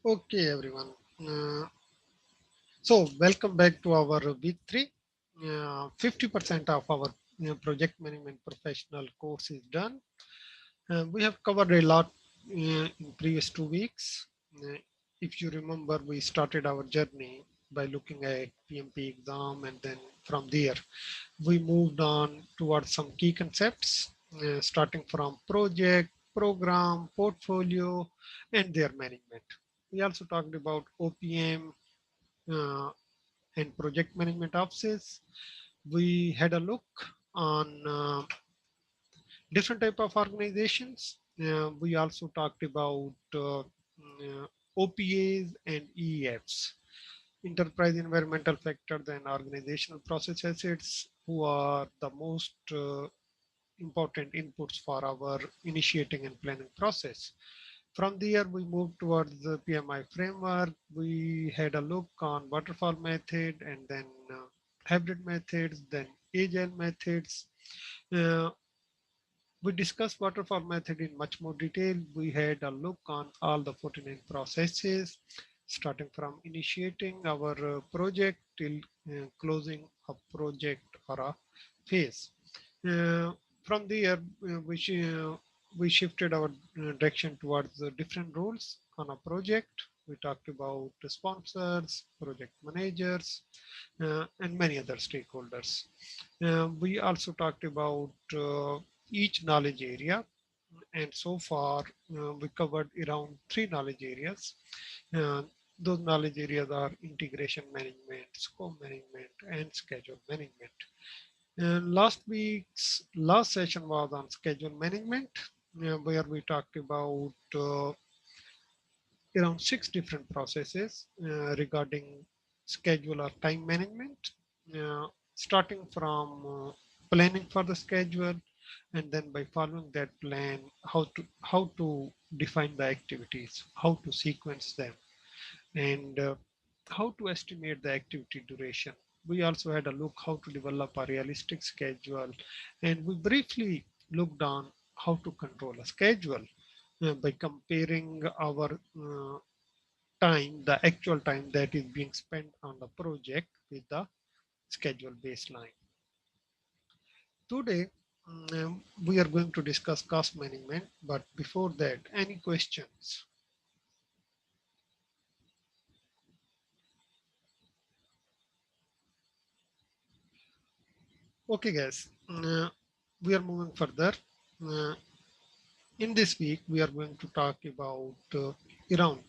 Okay, everyone. So welcome back to our week 3. 50% of our project management professional course is done. We have covered a lot in previous 2 weeks. Uh, if you remember, we started our journey by looking at PMP exam, and then from there we moved on towards some key concepts, starting from project, program, portfolio, and their management. We also talked about OPM uh, and project management offices. We had a look on different type of organizations. We also talked about OPAs and EFs, enterprise environmental factors and organizational process assets, who are the most important inputs for our initiating and planning process. From there, we moved towards the PMI framework. We had a look on waterfall method and then hybrid methods, then agile methods. Uh, we discussed waterfall method in much more detail. We had a look on all the 49 processes, starting from initiating our project till closing a project or a phase. From there, we shifted our direction towards the different roles on a project. We talked about the sponsors, project managers, and many other stakeholders. We also talked about each knowledge area, and so far we covered around 3 knowledge areas. Uh, those knowledge areas are integration management, scope management, and schedule management. And last week's last session was on schedule management, where we talked about around 6 different processes regarding schedule or time management, uh, starting from planning for the schedule, and then by following that plan, how to define the activities, how to sequence them, and how to estimate the activity duration. We also had a look how to develop a realistic schedule, and we briefly looked on how to control a schedule by comparing our time, the actual time that is being spent on the project with the schedule baseline. Today, we are going to discuss cost management, but before that, any questions? Okay, guys, we are moving further. Uh, in this week, we are going to talk about around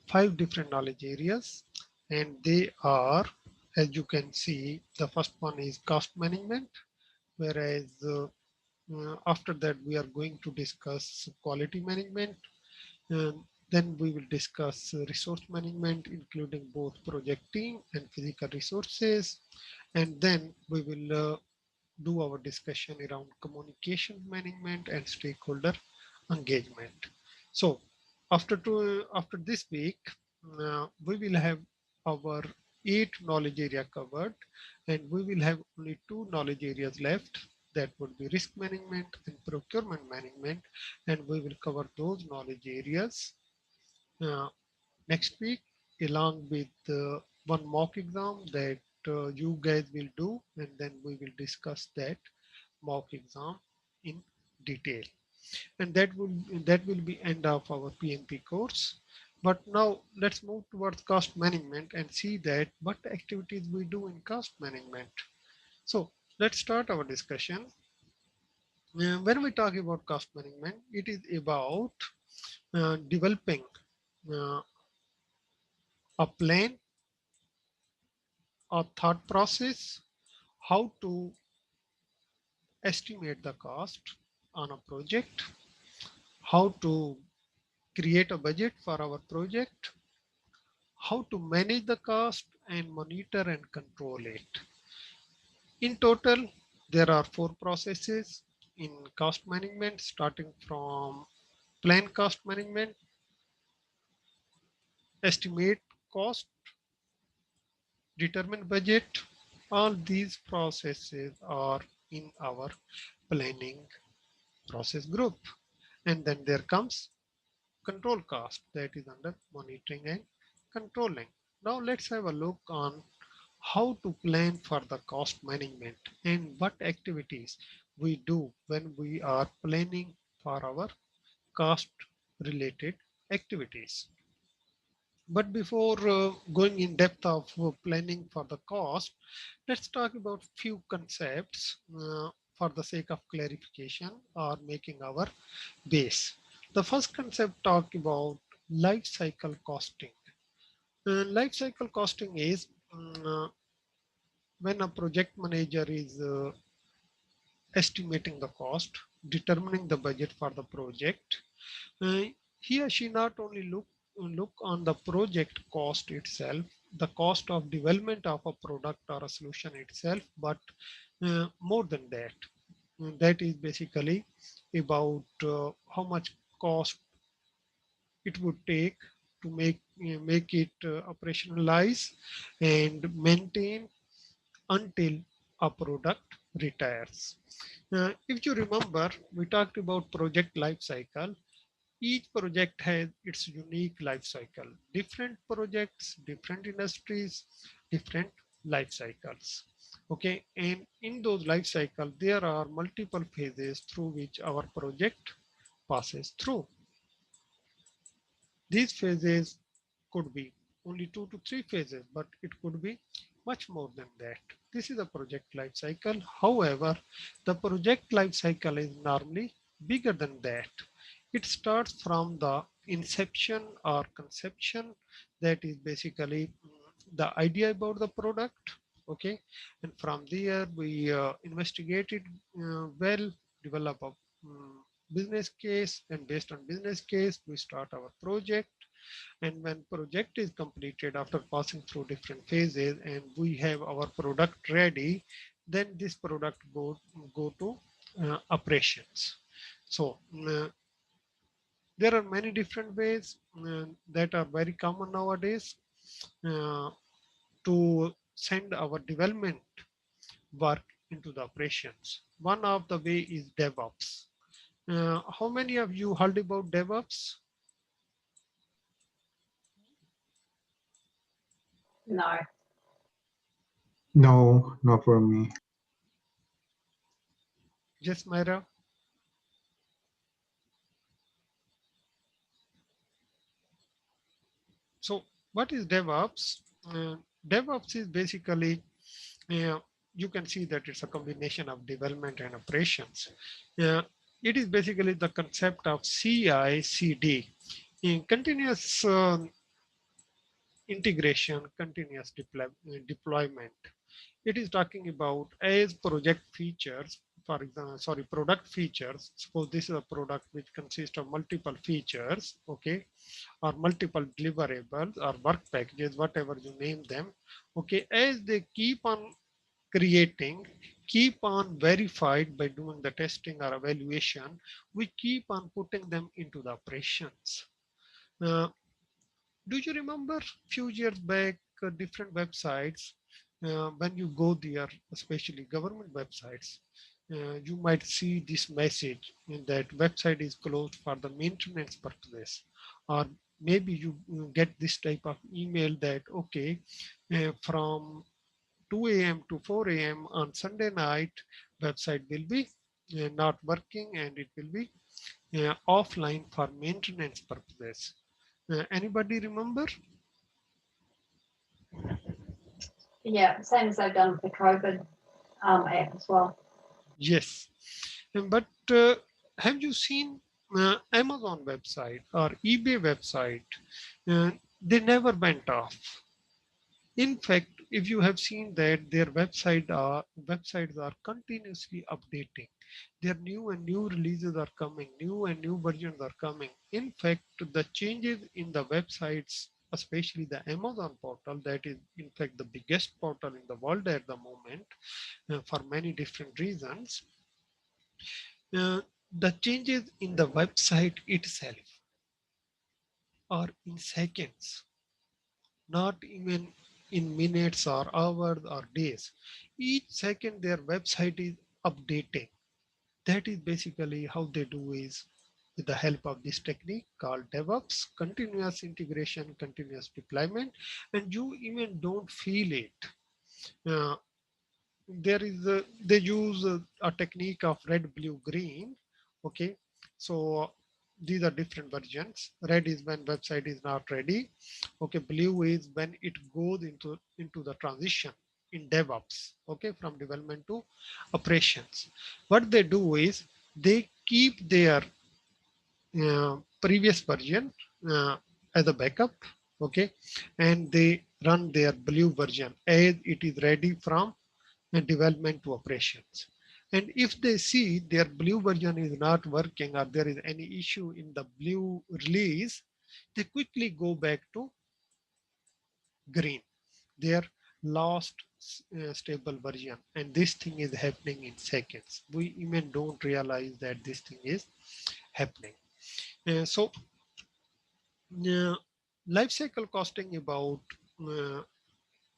5 different knowledge areas, and they are, as you can see, the first one is cost management, whereas after that, we are going to discuss quality management. And then we will discuss resource management, including both project team and physical resources. And then we will do our discussion around communication management and stakeholder engagement. So after this week, we will have our 8 knowledge area covered, and we will have only 2 knowledge areas left. That would be risk management and procurement management, and we will cover those knowledge areas uh, next week, along with one mock exam that you guys will do, and then we will discuss that mock exam in detail. And that will be end of our PMP course. But now let's move towards cost management and see that what activities we do in cost management. So let's start our discussion. When we talk about cost management, it is about developing uh, a plan, a thought process, how to estimate the cost on a project, how to create a budget for our project, how to manage the cost and monitor and control it. In total, there are 4 processes in cost management, starting from plan cost management, estimate cost, determine budget. All these processes are in our planning process group. And then there comes control cost, that is under monitoring and controlling. Now let's have a look on how to plan for the cost management and what activities we do when we are planning for our cost related activities. But before going in depth of planning for the cost, let's talk about few concepts for the sake of clarification or making our base. The first concept talk about life cycle costing. Life cycle costing is when a project manager is estimating the cost, determining the budget for the project. Uh, he or she not only look on the project cost itself, the cost of development of a product or a solution itself, but more than that. That is basically about how much cost it would take to make it operationalize and maintain until a product retires. If you remember, we talked about project life cycle. Each project has its unique life cycle. Different projects, different industries, different life cycles. Okay, and in those life cycles, there are multiple phases through which our project passes through. These phases could be only 2 to 3 phases, but it could be much more than that. This is a project life cycle. However, the project life cycle is normally bigger than that. It starts from the inception or conception, that is basically the idea about the product. Okay, and from there we investigate it well, develop a business case, and based on business case we start our project. And when project is completed after passing through different phases and we have our product ready, then this product go to operations. So there are many different ways that are very common nowadays uh, to send our development work into the operations. One of the way is DevOps. How many of you heard about DevOps? No. No, not for me. Yes, Myra. So what is DevOps? DevOps is basically, uh, you can see that it's a combination of development and operations. Uh, it is basically the concept of CI/CD, in continuous integration, continuous deployment. It is talking about as project features, for example, sorry, product features. Suppose this is a product which consists of multiple features, okay, or multiple deliverables or work packages, whatever you name them. Okay, as they keep on creating, keep on verified by doing the testing or evaluation, we keep on putting them into the operations. Uh, do you remember few years back, different websites, when you go there, especially government websites, you might see this message that website is closed for the maintenance purposes. Or maybe you get this type of email that, okay, from 2 a.m. to 4 a.m. on Sunday night, website will be not working and it will be offline for maintenance purposes. Anybody remember? Yeah, same as they've done with the COVID app as well. Yes. But have you seen Amazon website or eBay website? They never went off. In fact, if you have seen that their websites are continuously updating. Their new and new releases are coming, new and new versions are coming. In fact, the changes in the websites, especially the Amazon portal, that is in fact the biggest portal in the world at the moment, for many different reasons. Uh, the changes in the website itself are in seconds, not even in minutes or hours or days. Each second their website is updating. That is basically how they do is. with the help of this technique called DevOps, continuous integration, continuous deployment, and you even don't feel it. Uh, they use a technique of red, blue, green. Okay, so these are different versions. Red is when website is not ready. Okay, blue is when it goes into the transition in DevOps. Okay, from development to operations. What they do is they keep their previous version as a backup. Okay, and they run their blue version as it is ready from development to operations. And if they see their blue version is not working or there is any issue in the blue release, they quickly go back to green, their last stable version. And this thing is happening in seconds. We even don't realize that this thing is happening. So life cycle costing uh,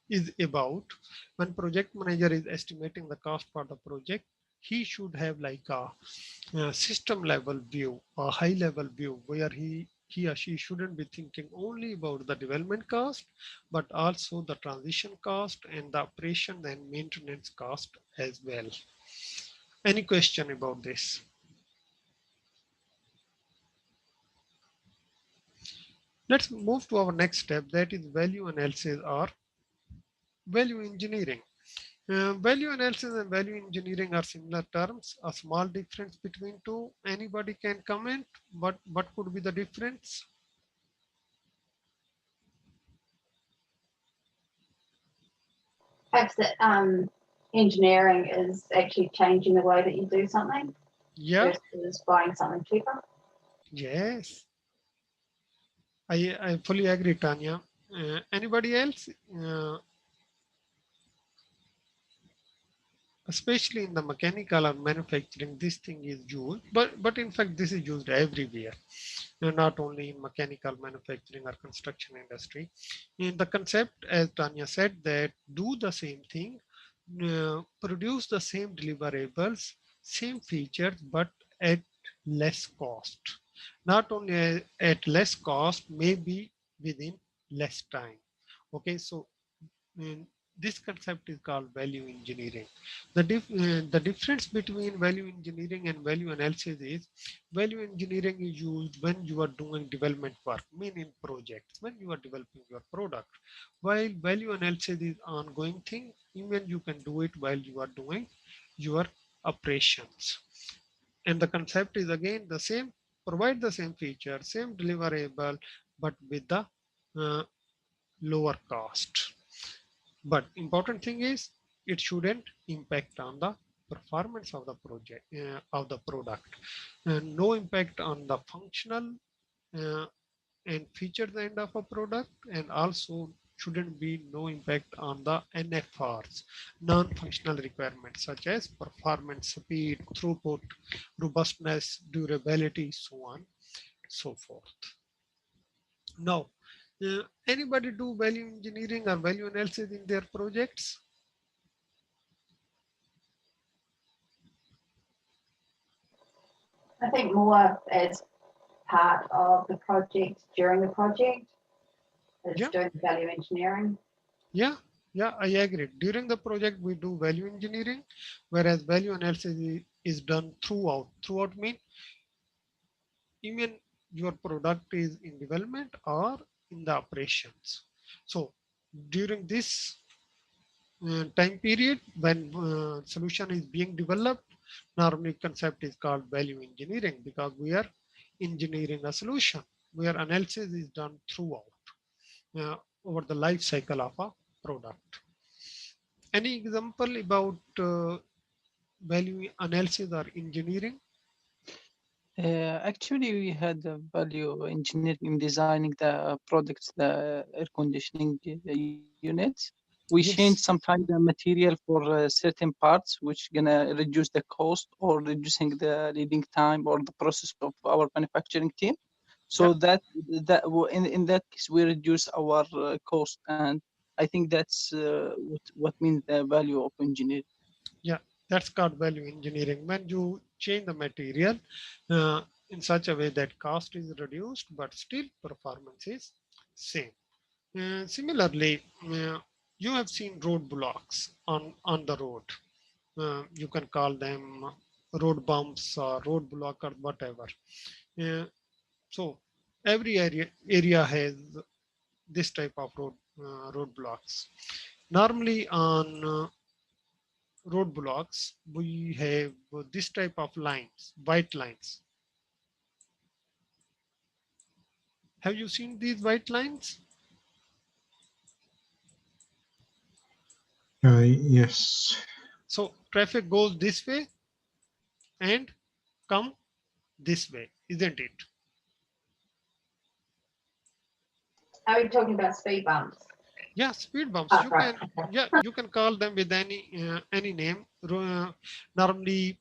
is about when project manager is estimating the cost for the project, he should have like a system level view, a high level view where he or she shouldn't be thinking only about the development cost, but also the transition cost and the operation and maintenance cost as well. Any question about this? Let's move to our next step, that is value analysis or value engineering. Value analysis and value engineering are similar terms. A small difference between two. Anybody can comment. What could be the difference? Perhaps that engineering is actually changing the way that you do something Yeah. versus buying something cheaper. Yes. I fully agree, Tanya. Anybody else? Especially in the mechanical or manufacturing, this thing is used. But in fact, this is used everywhere. Not only in mechanical manufacturing or construction industry. In the concept, as Tanya said, that do the same thing, produce the same deliverables, same features, but at less cost. Not only at less cost, maybe within less time. Okay, so mm, this concept is called value engineering. The difference between value engineering and value analysis is value engineering is used when you are doing development work, meaning projects, when you are developing your product. While value analysis is ongoing thing, even you can do it while you are doing your operations. And the concept is again the same, provide the same feature, same deliverable, but with the uh, lower cost. But important thing is it shouldn't impact on the performance of the project of the product. No impact on the functional uh, and feature end of a product, and also shouldn't be no impact on the NFRs, non-functional requirements such as performance, speed, throughput, robustness, durability, so on, so forth. Now, anybody do value engineering or value analysis in their projects? I think more as part of the project during the project is Yeah, doing value engineering. yeah, yeah, I agree. During the project, we do value engineering, whereas value analysis is done throughout. Throughout mean even your product is in development or in the operations. So during this time period when solution is being developed, normally concept is called value engineering because we are engineering a solution where analysis is done throughout over the life cycle of a product. Any example about value analysis or engineering? Actually, we had a value engineering in designing the products, the air conditioning units. We changed Yes. sometimes the material for certain parts, which gonna reduce the cost or reducing the leading time or the process of our manufacturing team. Yeah. So in that case, we reduce our cost, and I think that's what means the value of engineering. Yeah, that's called value engineering. When you change the material, uh, in such a way that cost is reduced, but still performance is same. Similarly, you have seen roadblocks on the road. You can call them road bumps or roadblock or whatever. So every area has this type of roadblocks. Normally on roadblocks, we have this type of lines, white lines. Have you seen these white lines? Yes. So traffic goes this way and come this way, isn't it? Are we talking about speed bumps? Yeah, speed bumps. Oh, You right. can, Okay. yeah, you can call them with any name. Normally,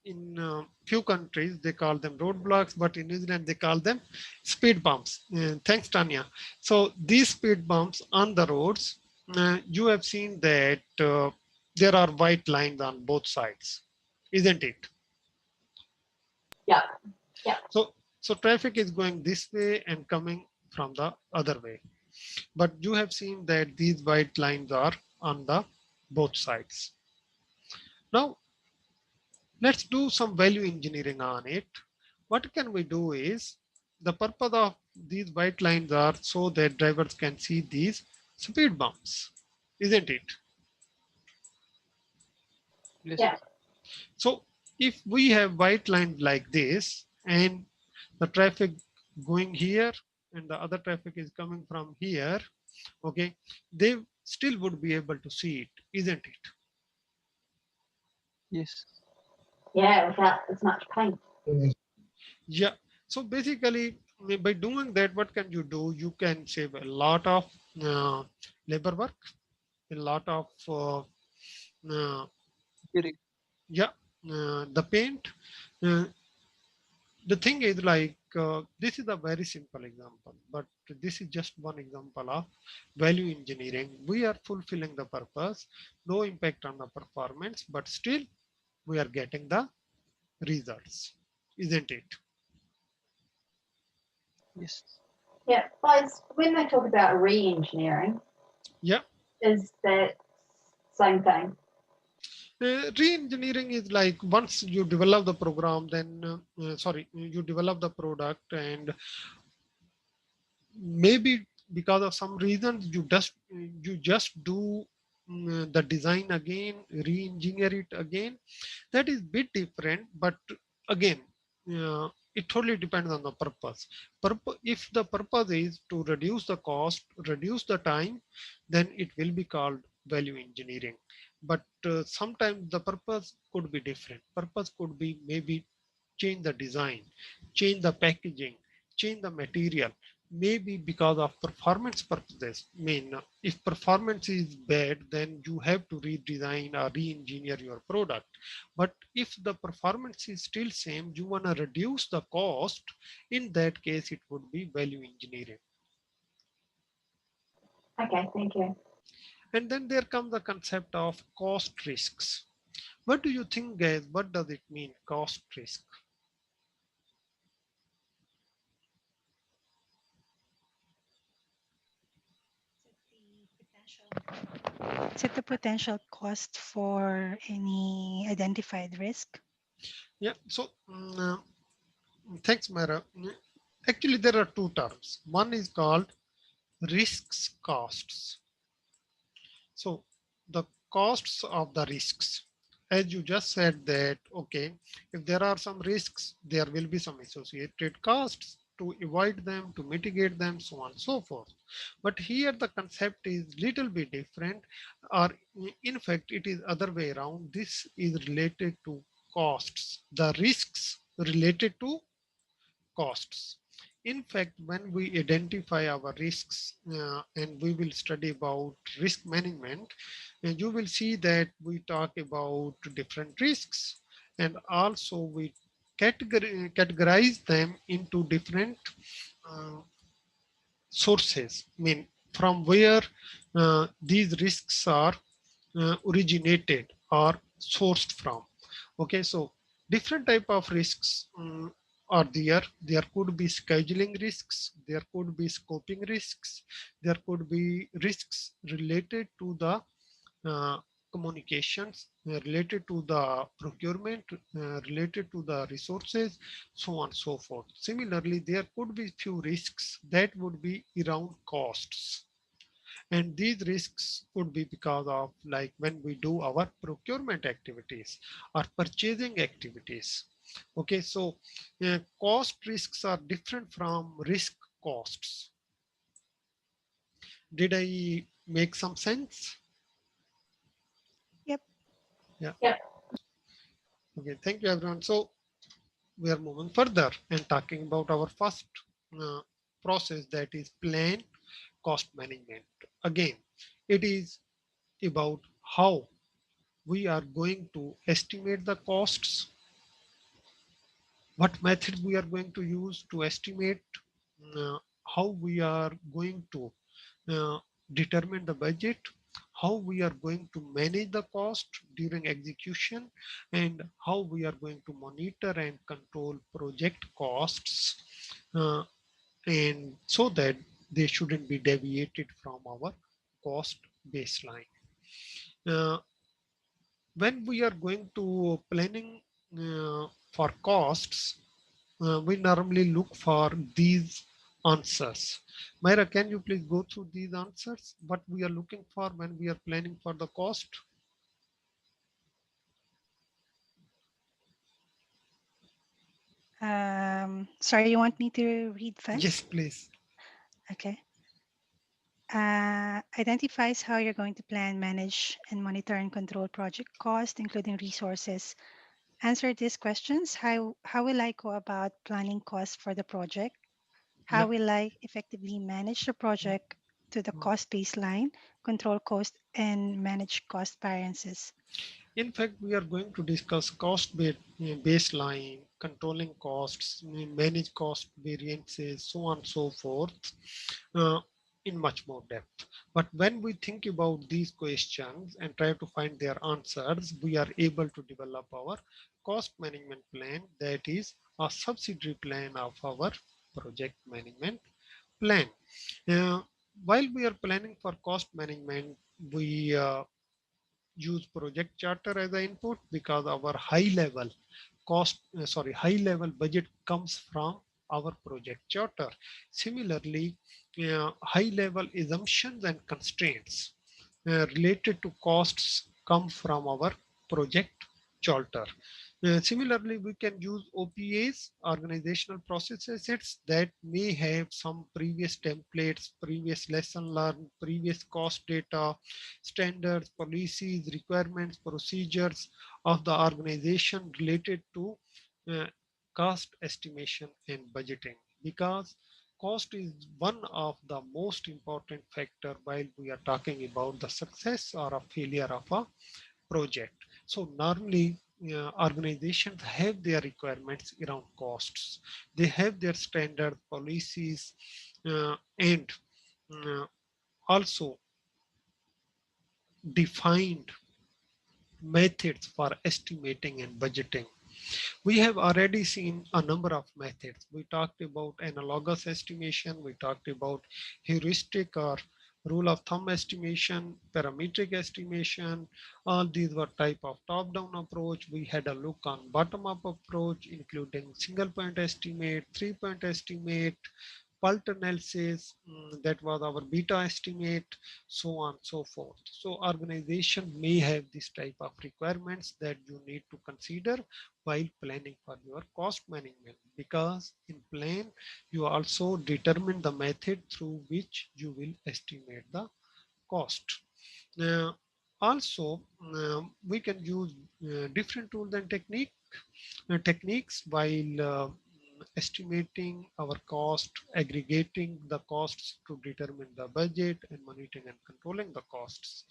in few countries they call them roadblocks, but in New Zealand they call them speed bumps. Thanks, Tanya. So these speed bumps on the roads, you have seen that there are white lines on both sides, isn't it? Yeah. Yeah. So traffic is going this way and coming from the other way. But you have seen that these white lines are on the both sides. Now, let's do some value engineering on it. What can we do is, the purpose of these white lines are so that drivers can see these speed bumps, isn't it? Yes. Yeah. So if we have white lines like this and the traffic going here and the other traffic is coming from here, okay, they still would be able to see it, isn't it? Yes. Yeah, without as much pain. Yeah. So basically, by doing that, what can you do? You can save a lot of labor work, a lot of uh, Very. yeah, the paint. Uh, the thing is like this is a very simple example, but this is just one example of value engineering. We are fulfilling the purpose, no impact on the performance, but still we are getting the results, isn't it? Yes. Yeah. Guys, when they talk about re-engineering, Yeah. is that same thing? Re-engineering is like once you develop the program, then sorry, you develop the product, and maybe because of some reasons you just do the design again, re-engineer it again. That is bit different, but again, it totally depends on the purpose. If the purpose is to reduce the cost, reduce the time, then it will be called value engineering. But sometimes the purpose could be different. Purpose could be maybe change the design, change the packaging, change the material, maybe because of performance purposes. I mean, if performance is bad, then you have to redesign or re-engineer your product. But if the performance is still same, you want to reduce the cost, in that case it would be value engineering. Okay, thank you. And then there comes the concept of cost risks. What do you think, guys? What does it mean, cost risk? Is it the potential cost for any identified risk? Yeah, so thanks, Mara. Actually, there are two terms. One is called risks costs. So the costs of the risks, as you just said that, okay, if there are some risks, there will be some associated costs to avoid them, to mitigate them, so on and so forth. But here the concept is little bit different, or in fact, it is other way around. This is related to costs, the risks related to costs. In fact, when we identify our risks and we will study about risk management, you will see that we talk about different risks, and also we categorize them into different uh, sources. I mean, from where these risks are originated or sourced from. Okay, so different type of risks are there. There could be scheduling risks, there could be scoping risks, there could be risks related to the uh, communications, related to the procurement, related to the resources, so on and so forth. Similarly, there could be few risks that would be around costs. And these risks could be because of like when we do our procurement activities or purchasing activities. Okay, so cost risks are different from risk costs. Did I make some sense? Yep. Yeah. Yep. Okay, thank you everyone. So we are moving further and talking about our first uh, process, that is plan cost management. Again, it is about how we are going to estimate the costs, what methods we are going to use to estimate, how we are going to uh, determine the budget, how we are going to manage the cost during execution, and how we are going to monitor and control project costs, uh, and so that they shouldn't be deviated from our cost baseline. Uh, when we are going to planning for costs, we normally look for these answers. Myra, can you please go through these answers? What we are looking for when we are planning for the cost? Sorry, you want me to read Yes, first? please. Okay. Identifies how you're going to plan, manage, and monitor and control project cost, including resources. Answer these questions. How will I go about planning costs for the project? Yeah. How will I effectively manage the project to the cost baseline, control cost, and manage cost variances? In fact, we are going to discuss baseline, controlling costs, manage cost variances, so on and so forth, uh, in much more depth. But when we think about these questions and try to find their answers, we are able to develop our cost management plan, that is a subsidiary plan of our project management plan. Uh, while we are planning for cost management, we use project charter as an input because our high level budget comes from our project charter. Similarly, high level assumptions and constraints related to costs come from our project charter. Similarly, we can use OPAs, organizational process assets, that may have some previous templates, previous lesson learned, previous cost data, standards, policies, requirements, procedures of the organization related to uh, cost estimation and budgeting, because cost is one of the most important factor while we are talking about the success or a failure of a project. So normally organizations have their requirements around costs. They have their standard policies and uh, also defined methods for estimating and budgeting. We have already seen a number of methods. We talked about analogous estimation, we talked about heuristic or rule of thumb estimation, parametric estimation. All these were type of top-down approach. We had a look on bottom-up approach, including single point estimate, 3-point estimate, PULT analysis, that was our beta estimate, so on so forth. So organization may have this type of requirements that you need to consider while planning for your cost management, because in plan you also determine the method through which you will estimate the cost. Also, we can use different tools and techniques while estimating our cost, aggregating the costs to determine the budget, and monitoring and controlling the costs.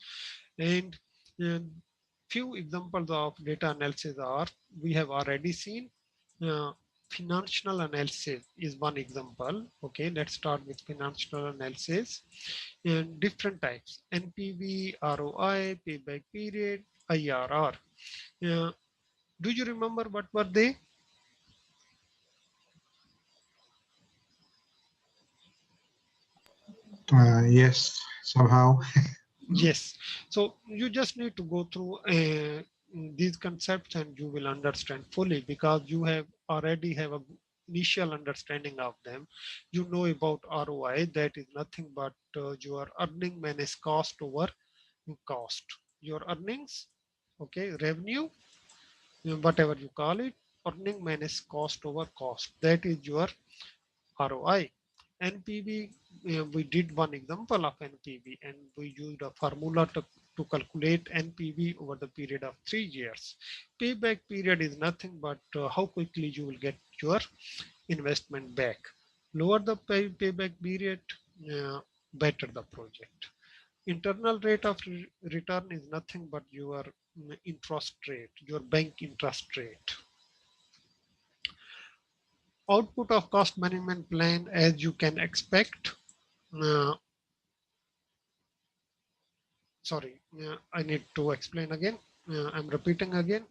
And uh, few examples of data analysis are, we have already seen uh, financial analysis is one example. Okay, let's start with financial analysis in different types: NPV, ROI, payback period, IRR. Uh, do you remember what were they? Yes, somehow. Yes. So you just need to go through these concepts and you will understand fully because you have already have a initial understanding of them. You know about ROI, that is nothing but your earning minus cost over cost. Your earnings, okay, revenue, whatever you call it, earning minus cost over cost. That is your ROI. NPV, we did one example of NPV and we used a formula to calculate NPV over the period of 3 years. Payback period is nothing but how quickly you will get your investment back. Lower the payback period, better the project. Internal rate of return is nothing but your interest rate, your bank interest rate. Output of cost management plan, as you can expect. Uh, sorry, I need to explain again. I'm repeating again.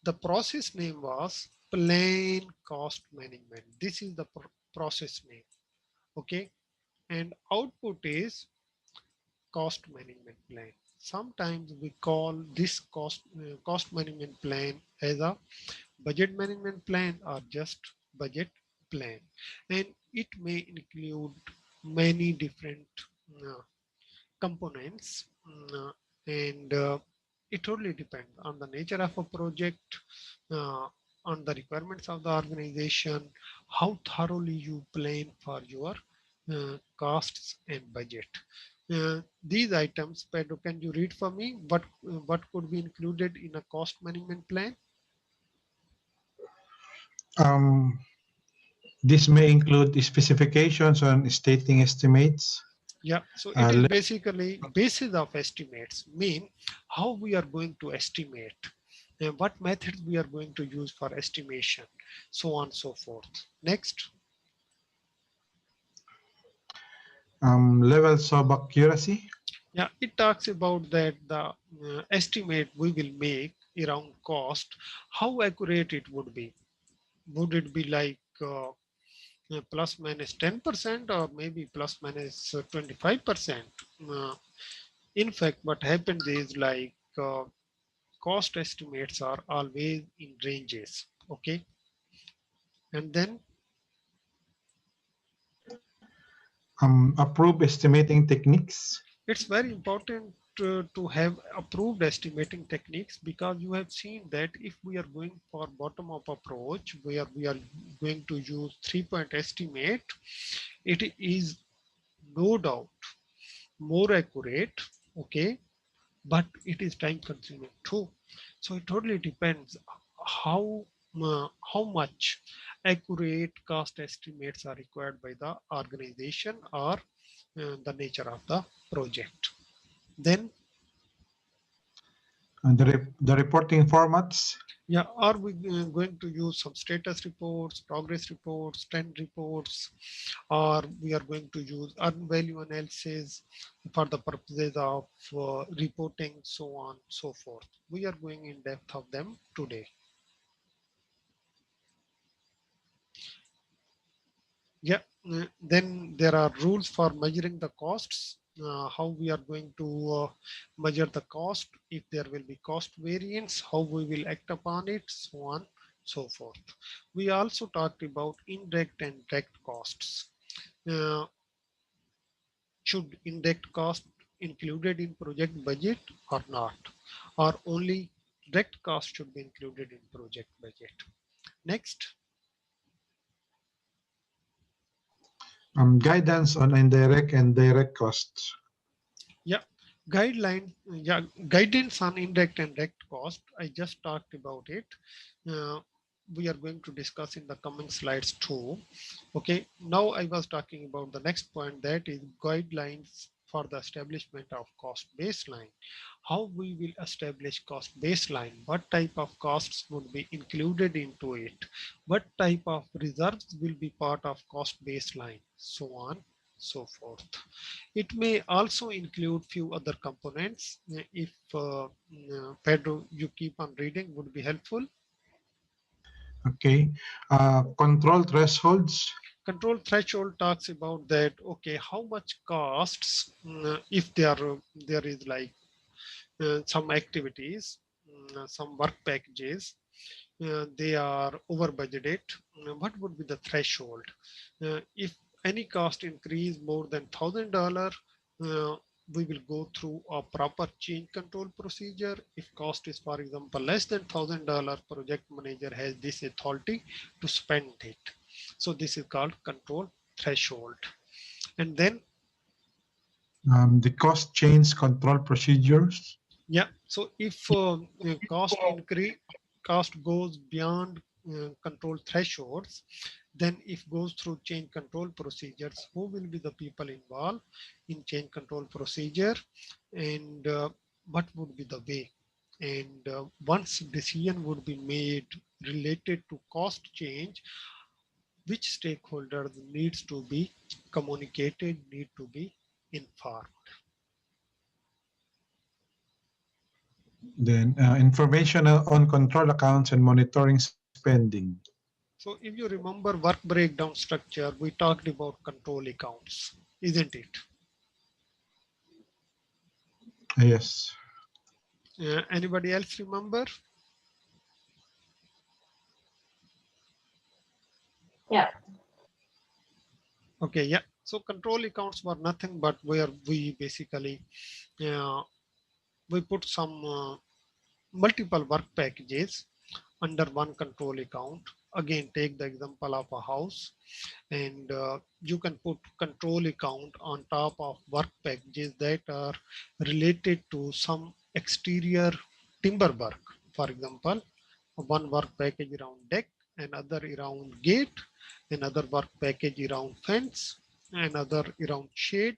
The process name was plan cost management. This is the process name. Okay. And output is cost management plan. Sometimes we call this cost management plan as a budget management plan or just budget plan. And it may include many different uh, components, and it totally depends on the nature of a project, uh, on the requirements of the organization, how thoroughly you plan for your costs and budget. These items, Pedro, can you read for me what could be included in a cost management plan? Um, this may include specifications on stating estimates. Yeah, so it is Le- basically basis of estimates, mean how we are going to estimate and what methods we are going to use for estimation, so on and so forth. Next. Levels of accuracy. Yeah, it talks about that the estimate we will make around cost, how accurate it would be. Would it be like plus minus 10% or maybe plus minus 25%? In fact, what happens is like cost estimates are always in ranges. Okay. And then Approved estimating techniques. it's very important to have approved estimating techniques because you have seen that if we are going for bottom up approach where we are going to use 3-point estimate, it is no doubt more accurate. Okay. But it is time consuming too. So it totally depends how much accurate cost estimates are required by the organization or the nature of the project. Then, The reporting formats. yeah, are we going to use some status reports, progress reports, trend reports, or we are going to use earned value analysis for the purposes of reporting, so on, so forth. We are going in depth of them today. Yeah, then there are rules for measuring the costs, how we are going to measure the cost, if there will be cost variance, how we will act upon it, so on, so forth. We also talked about indirect and direct costs. Uh, should indirect cost included in project budget or not? Or only direct cost should be included in project budget? Next. Guidance on indirect and direct costs. Yeah, guidance on indirect and direct cost. I just talked about it. Uh, we are going to discuss in the coming slides too. Okay, now I was talking about the next point, that is guidelines for the establishment of cost baseline. How we will establish cost baseline, what type of costs would be included into it, what type of reserves will be part of cost baseline, so on, so forth. It may also include few other components. If Pedro, you keep on reading, would be helpful. Okay. Control thresholds. Control threshold talks about that, okay, how much costs if there is like some activities, some work packages, they are over budgeted. What would be the threshold? If any cost increase more than $1,000, we will go through a proper change control procedure. If cost is, for example, less than $1,000, project manager has this authority to spend it. So this is called control threshold. And then The cost change control procedures. yeah, so if cost goes beyond control thresholds, then if goes through change control procedures, who will be the people involved in change control procedure, and what would be the way? And once decision would be made related to cost change, which stakeholders needs to be communicated, need to be informed. Then information on control accounts and monitoring spending. So if you remember work breakdown structure, we talked about control accounts, isn't it? Yes. Anybody else remember? Yeah. Okay, yeah. So control accounts were nothing but where we basically, we put some multiple work packages under one control account. Again, take the example of a house, and you can put control account on top of work packages that are related to some exterior timber work. For example, one work package around deck, another around gate, another work package around fence, another around shade.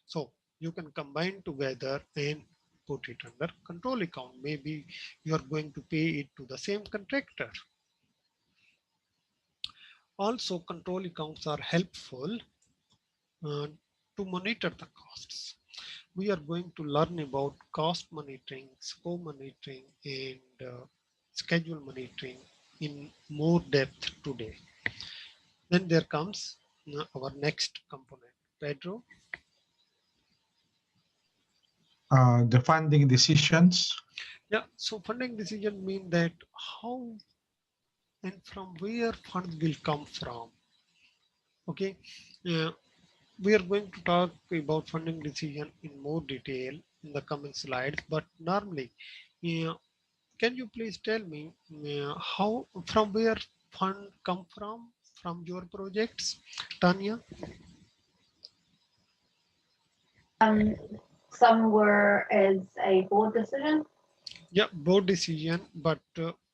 So you can combine together and put it under control account. Maybe you are going to pay it to the same contractor. Also, control accounts are helpful to monitor the costs. We are going to learn about cost monitoring, scope monitoring, and schedule monitoring in more depth today. Then there comes our next component. Pedro? The funding decisions. Yeah, so funding decision mean that how and from where funds will come from. Okay, uh, we are going to talk about funding decision in more detail in the coming slides, but normally, uh, can you please tell me how, from where fund come from your projects, Tanya? Some were as a board decision. Yeah, board decision, but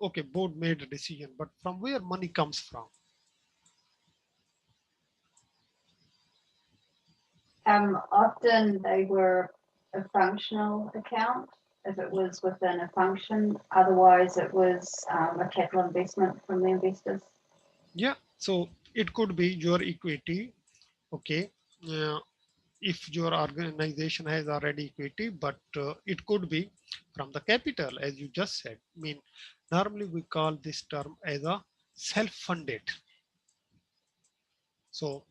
okay, board made a decision, but from where money comes from? Often they were a functional account if it was within a function. Otherwise, it was a capital investment from the investors. Yeah, so it could be your equity, okay, uh, if your organization has already equity, but it could be from the capital, as you just said. I mean, normally we call this term as a self-funded. So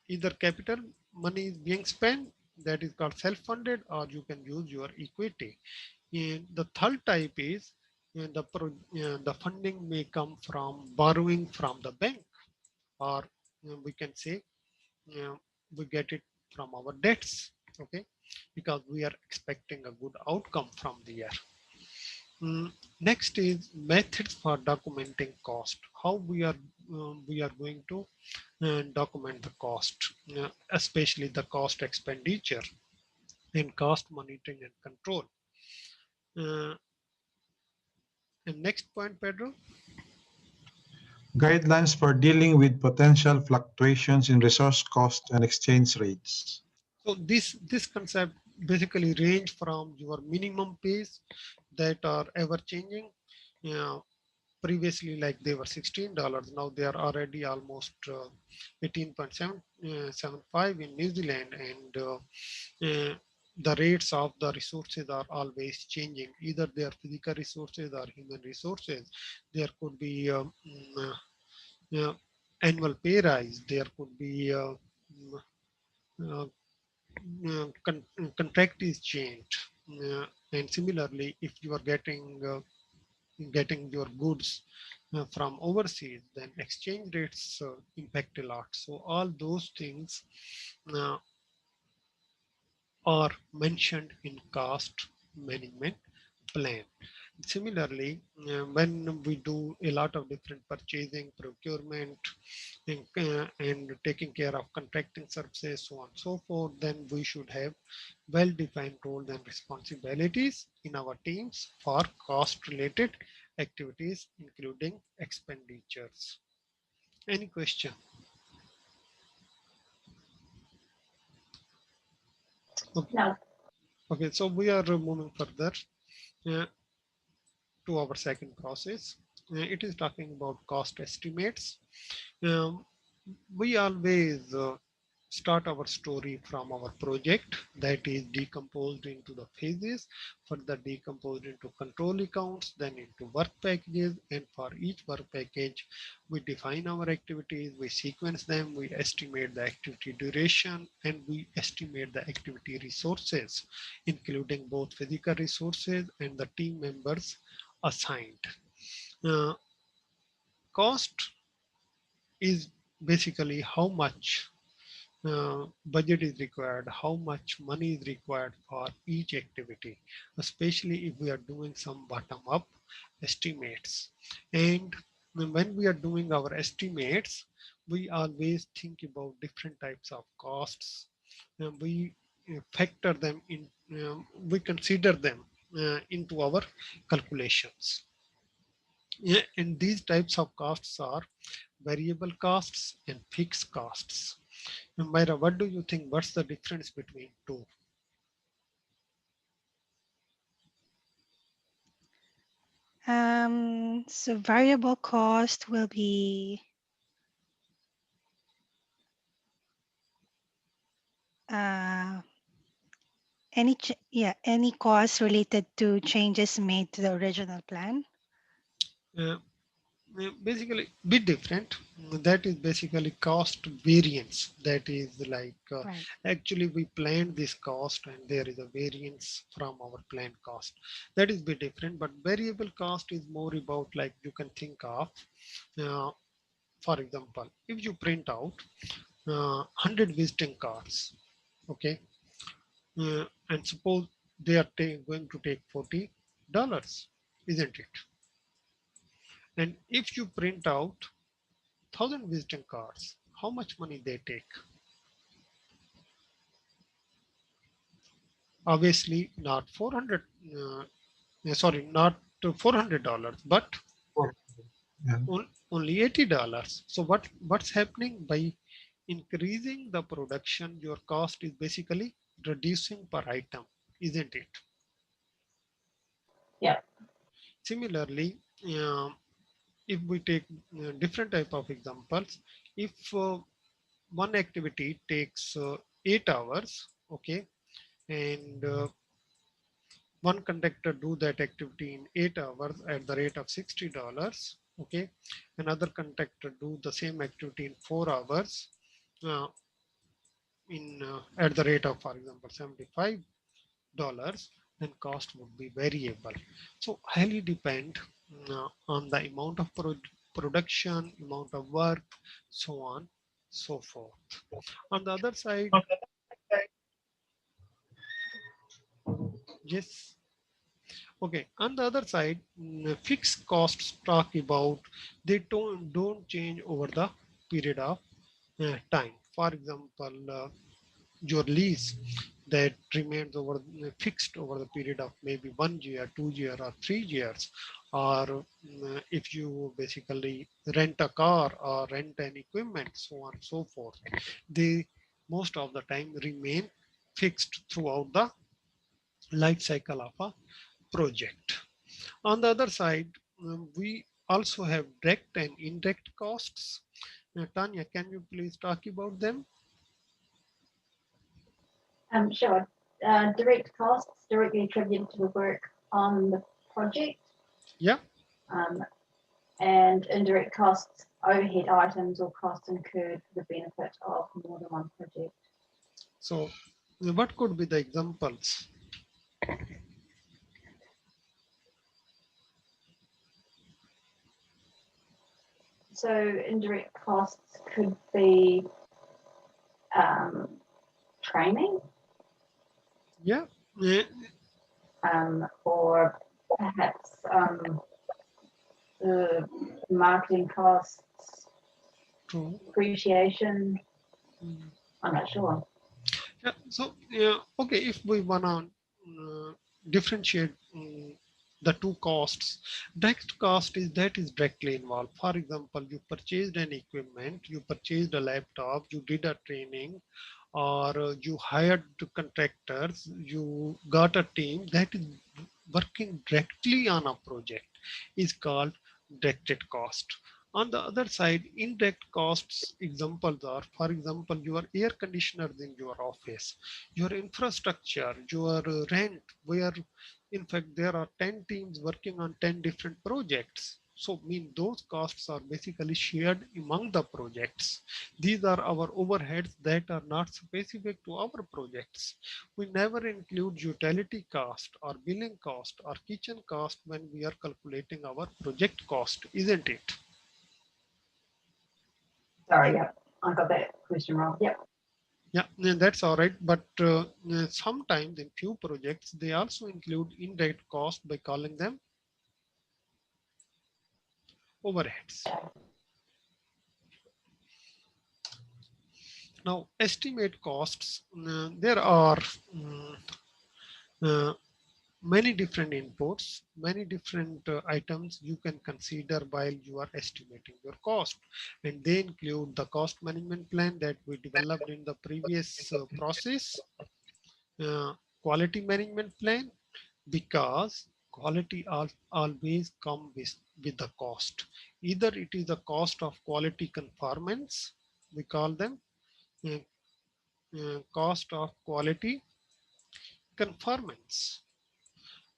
either capital money is being spent, that is called self-funded, or you can use your equity. And the third type is the funding may come from borrowing from the bank, or we can say we get it from our debts, okay, because we are expecting a good outcome from the year. Next is methods for documenting cost. How we are going to document the cost, especially the cost expenditure and cost monitoring and control. Uh, and next point, Pedro. Guidelines for dealing with potential fluctuations in resource cost and exchange rates. So this concept basically range from your minimum pays that are ever changing. Previously, like they were $16, now they are already almost 18.75 in New Zealand, and the rates of the resources are always changing. Either they are physical resources or human resources. There could be annual pay rise, there could be contract is changed. And similarly, if you are getting your goods from overseas, then exchange rates impact a lot. So all those things uh, are mentioned in cost management plan. Similarly, when we do a lot of different purchasing, procurement, and taking care of contracting services, so on and so forth, then we should have well-defined roles and responsibilities in our teams for cost-related activities, including expenditures. Any question? Okay, No. okay, so we are moving further uh, to our second process. It is talking about cost estimates. Um, we always start our story from our project, that is decomposed into the phases, further decomposed into control accounts, then into work packages, and for each work package we define our activities, we sequence them, we estimate the activity duration, and we estimate the activity resources, including both physical resources and the team members assigned. uh, Cost is basically how much budget is required, how much money is required for each activity, especially if we are doing some bottom-up estimates. And when we are doing our estimates, we always think about different types of costs. We factor them in, we consider them into our calculations. Yeah, and these types of costs are variable costs and fixed costs. And Myra, what do you think? What's the difference between two? So variable cost will be any cost related to changes made to the original plan. Uh, Basically, bit different. That is basically cost variance. That is like Right. actually we planned this cost and there is a variance from our planned cost. That is bit different. But variable cost is more about, like, you can think of, uh, for example, if you print out 100 visiting cards, okay, and suppose they are going to take $40, isn't it? And if you print out 1,000 visiting cards, how much money they take? Obviously, not 400. Sorry, not $400, but Yeah. only $80. So what's happening by increasing the production? Your cost is basically reducing per item, isn't it? Yeah. Similarly, if we take different type of examples, if one activity takes 8 hours, okay, and one conductor do that activity in 8 hours at the rate of $60, okay, another conductor do the same activity in 4 hours in at the rate of, for example, $75, then cost would be variable. So highly depend on the amount of production, amount of work, so on, so forth. On the other side, yes. Okay. On the other side, fixed costs talk about they don't change over the period of time. For example, your lease that remains over fixed over the period of maybe 1 year, 2 year, or 3 years, or if you basically rent a car or rent an equipment, so on and so forth, they most of the time remain fixed throughout the life cycle of a project. On the other side, we also have direct and indirect costs. Tanya, can you please talk about them? Sure. Direct costs directly attributed to the work on the project, Yeah. and indirect costs overhead items or costs incurred for the benefit of more than one project. So what could be the examples? So indirect costs could be training, Yeah, or perhaps the marketing costs, true. depreciation. Mm. I'm not sure. Yeah, so yeah, okay, if we wanna differentiate the two costs, direct cost is that is directly involved. For example, you purchased an equipment, you purchased a laptop, you did a training, or you hired contractors, you got a team that is working directly on a project is called directed cost. On the other side, indirect costs examples are, for example, your air conditioners in your office, your infrastructure, your rent, where in fact there are 10 teams working on 10 different projects. So mean those costs are basically shared among the projects. These are our overheads that are not specific to our projects. We never include utility cost or billing cost or kitchen cost when we are calculating our project cost, isn't it? Sorry, yep, I got that question wrong. Yep. Yeah, that's all right. But sometimes in few projects, they also include indirect cost by calling them overheads. Now, estimate costs. There are uh, many different inputs, many different items you can consider while you are estimating your cost. And they include the cost management plan that we developed in the previous process, uh, quality management plan, because quality always come with the cost. Either it is the cost of quality conformance, we call them uh, cost of quality conformance,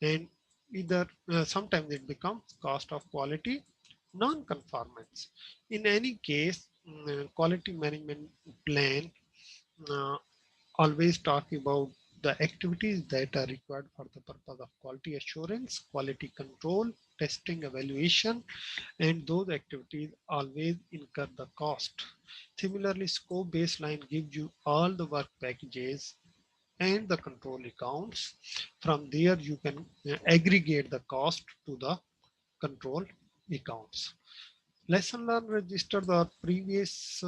and either sometimes it becomes cost of quality non-conformance. In any case, quality management plan uh, always talk about the activities that are required for the purpose of quality assurance, quality control, testing, evaluation, and those activities always incur the cost. Similarly, scope baseline gives you all the work packages and the control accounts. From there, you can aggregate the cost to the control accounts. Lesson learned register the previous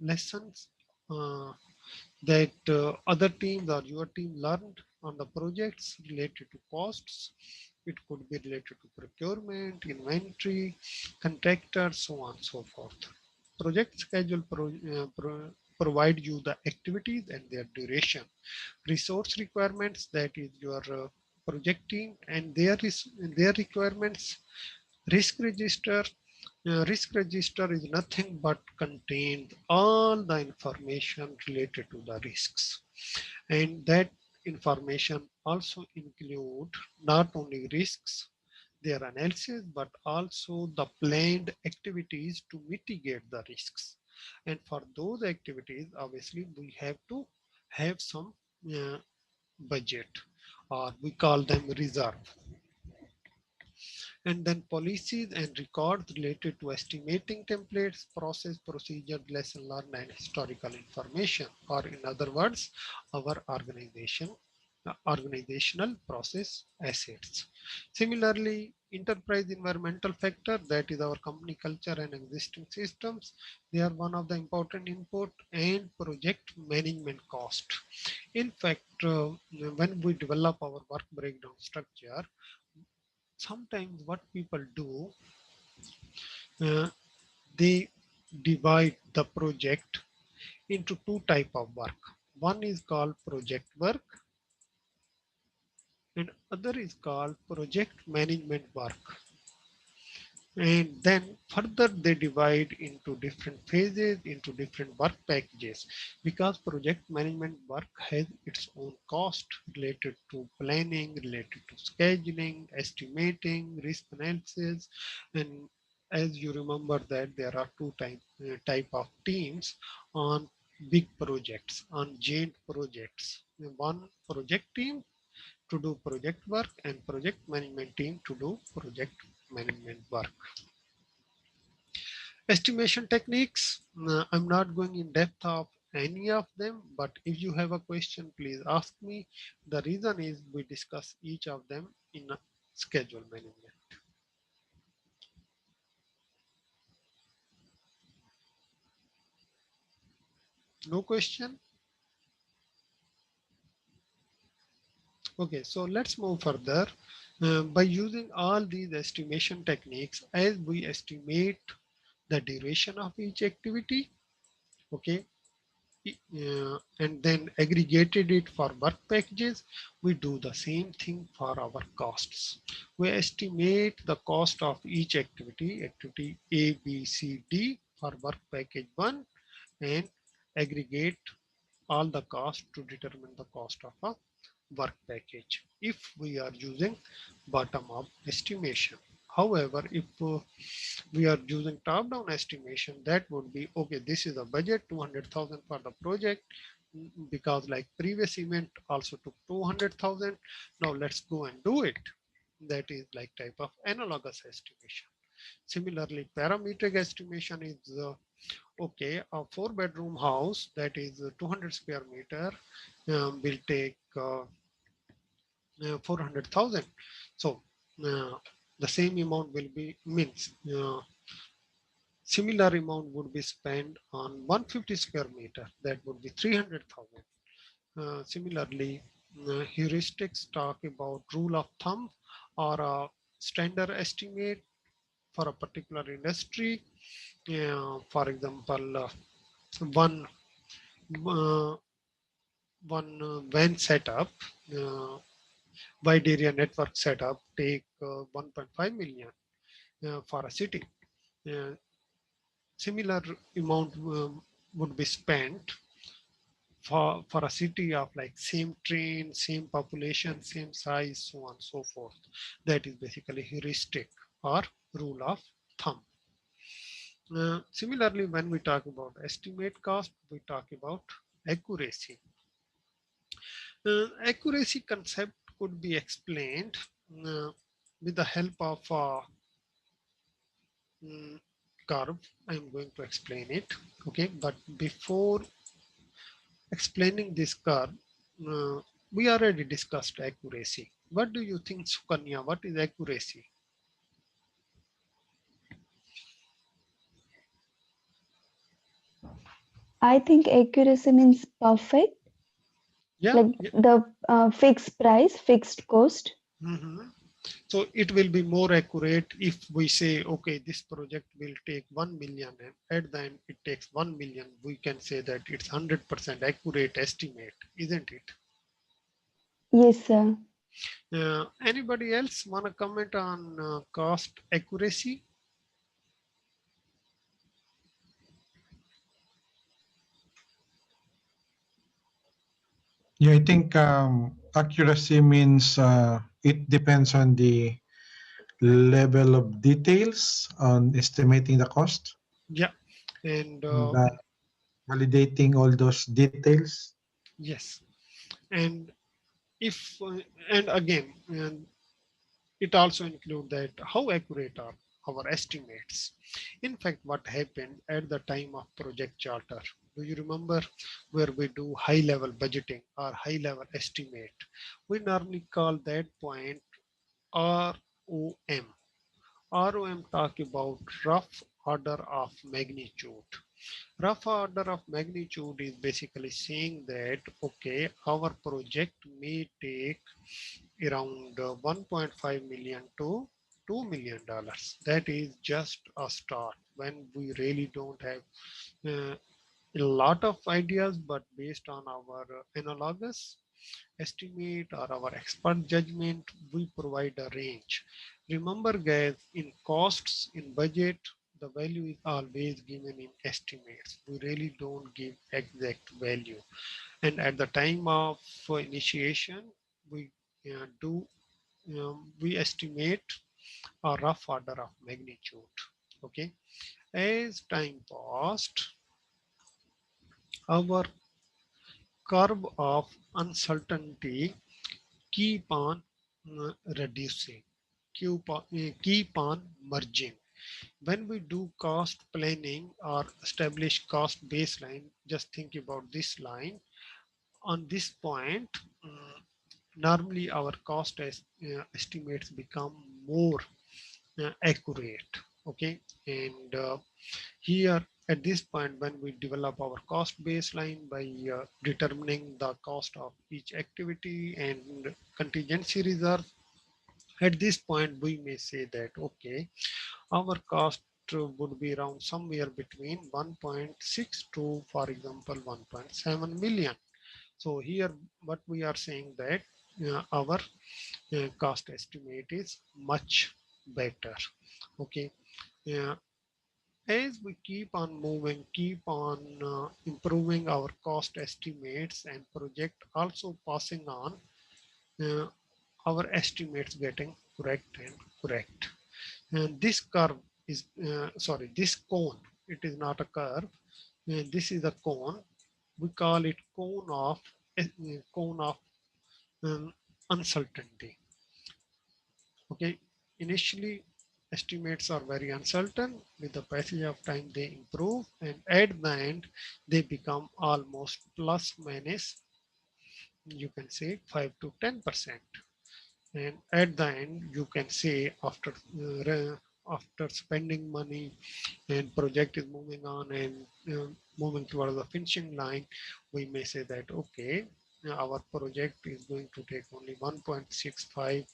lessons that other teams or your team learned on the projects related to costs. It could be related to procurement, inventory, contractors, so on and so forth. Project schedule provide you the activities and their duration. Resource requirements, that is your project team and their requirements. Risk register. Risk register is nothing but contains all the information related to the risks, and that information also include not only risks, their analysis, but also the planned activities to mitigate the risks. And for those activities, obviously, we have to have some uh, budget, or we call them reserve. And then policies and records related to estimating templates, process, procedure, lesson learned, and historical information, or in other words, our organizational process assets. Similarly, enterprise environmental factor, that is our company culture and existing systems, they are one of the important input, and project management cost. In fact, when we develop our work breakdown structure, sometimes what people do, uh, they divide the project into two type of work. One is called project work and other is called project management work. And then further they divide into different phases, into different work packages, because project management work has its own cost related to planning, related to scheduling, estimating, risk analysis, and as you remember that there are two type of teams on big projects, on giant projects. One project team to do project work and project management team to do project management work. Estimation techniques, I'm not going in depth of any of them, but if you have a question, please ask me. The reason is we discuss each of them in a schedule management. No question? Okay, so let's move further. By using all these estimation techniques, as we estimate the duration of each activity, okay, and then aggregated it for work packages, we do the same thing for our costs. We estimate the cost of each activity, activity A, B, C, D for work package 1, and aggregate all the cost to determine the cost of a work package if we are using bottom-up estimation. However, if we are using top-down estimation, that would be, okay, this is a budget, 200,000 for the project, because like previous event also took 200,000. Now let's go and do it. That is like type of analogous estimation. Similarly, parametric estimation is okay, a 4-bedroom house that is 200 square meter will take 400,000. So the same amount will be means similar amount would be spent on 150 square meter, that would be 300,000. Similarly, heuristics talk about rule of thumb or a standard estimate for a particular industry. For example, one uh, van setup, wide area network setup take 1.5 million for a city. Uh, Similar amount would be spent for a city of like same train, same population, same size, so on and so forth. That is basically heuristic or rule of thumb. Similarly, when we talk about estimate cost, we talk about accuracy. Accuracy concept could be explained uh, with the help of a curve. I'm going to explain it. Okay, but before explaining this curve, uh, we already discussed accuracy. What do you think, Sukanya? What is accuracy? I think accuracy means perfect, Yeah. like Yeah. the fixed price, fixed cost. Mhm. So it will be more accurate if we say, okay, this project will take 1 million and at the end it takes 1 million. We can say that it's 100% accurate estimate, isn't it? Yes, sir. Anybody else want to comment on cost accuracy? Yeah, I think accuracy means it depends on the level of details on estimating the cost Yeah. And and validating all those details. yes. And if, and again, and it also includes that how accurate are our estimates. In fact, what happened at the time of project charter? Do you remember where we do high level budgeting or high level estimate? We normally call that point ROM. ROM talk about rough order of magnitude. Rough order of magnitude is basically saying that, okay, our project may take around 1.5 million to $2 million. That is just a start when we really don't have uh, a lot of ideas, but based on our analogous estimate or our expert judgment, we provide a range. Remember, guys, in costs, in budget, the value is always given in estimates. We really don't give exact value. And at the time of initiation, we we estimate a rough order of magnitude. Okay, as time passed, our curve of uncertainty keep on reducing, keep on merging. When we do cost planning or establish cost baseline, just think about this line. On this point, normally our estimates become more accurate. Okay, and here at this point, when we develop our cost baseline by determining the cost of each activity and contingency reserve, at this point we may say that okay, our cost would be around somewhere between 1.6 to, for example, 1.7 million. So here what we are saying that our cost estimate is much better. Okay, uh, as we keep on moving, keep on improving our cost estimates and project also passing on uh, our estimates getting correct and correct. And this curve is, sorry, this cone, it is not a curve. This is a cone. We call it cone of uncertainty. Okay, initially estimates are very uncertain. With the passage of time, they improve, and at the end, they become almost plus minus, you can say 5 to 10%. And at the end, you can say after spending money and project is moving on and moving towards the finishing line, we may say that okay, our project is going to take only 1.65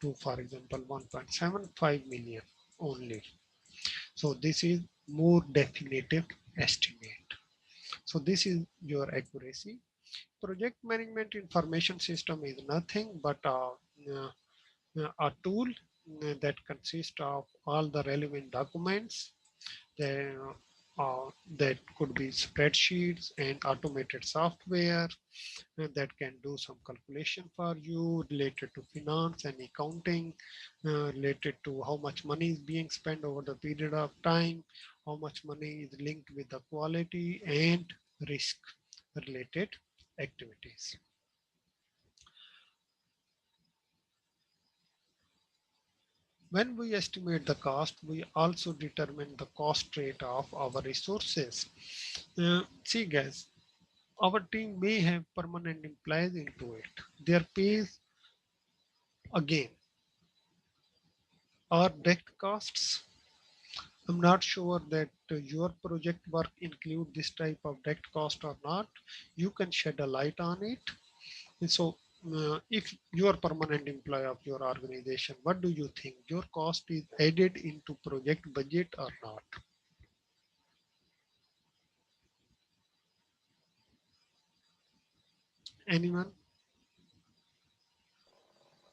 to, for example, 1.75 million only. So this is more definitive estimate. So this is your accuracy. Project management information system is nothing but a tool that consists of all the relevant documents. There, that could be spreadsheets and automated software that can do some calculation for you related to finance and accounting, related to how much money is being spent over the period of time, how much money is linked with the quality and risk related activities. When we estimate the cost, we also determine the cost rate of our resources. See guys, our team may have permanent employees into it. Their pays again are direct costs. I'm not sure that your project work include this type of direct cost or not. You can shed a light on it. And so if you are permanent employee of your organization, what do you think? Your cost is added into project budget or not? Anyone?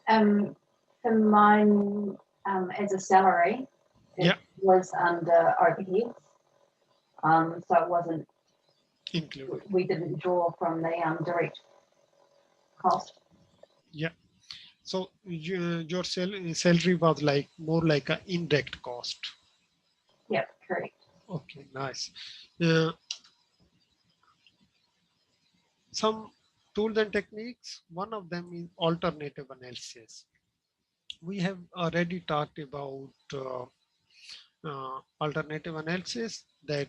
For mine, as a salary, it Yeah, was under overheads. So it wasn't, included. we didn't draw from the direct cost. Yeah. So your salary was like more like an indirect cost. Yep, correct. Okay, nice. Uh, some tools and techniques. One of them is alternative analysis. We have already talked about alternative analysis that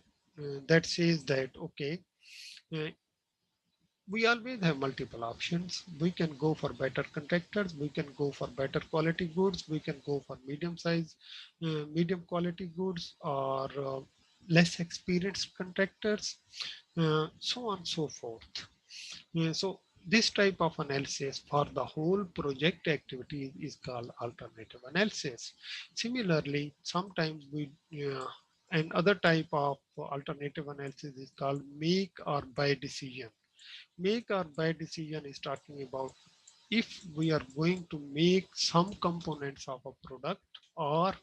says that okay, uh, we always have multiple options. We can go for better contractors, we can go for better quality goods, we can go for medium quality goods, or less experienced contractors, so on and so forth. So this type of analysis for the whole project activity is called alternative analysis. Similarly, sometimes we and other type of alternative analysis is called make or buy decision. Make or buy decision is talking about if we are going to make some components of a product or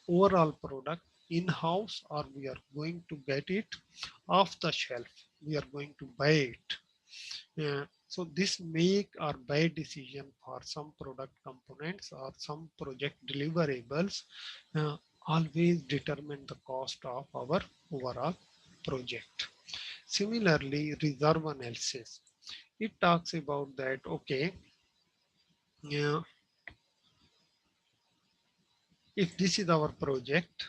overall product in-house, or we are going to get it off the shelf, we are going to buy it. So this make or buy decision for some product components or some project deliverables always determine the cost of our overall project. Similarly, reserve analysis. It talks about that, okay, yeah, if this is our project,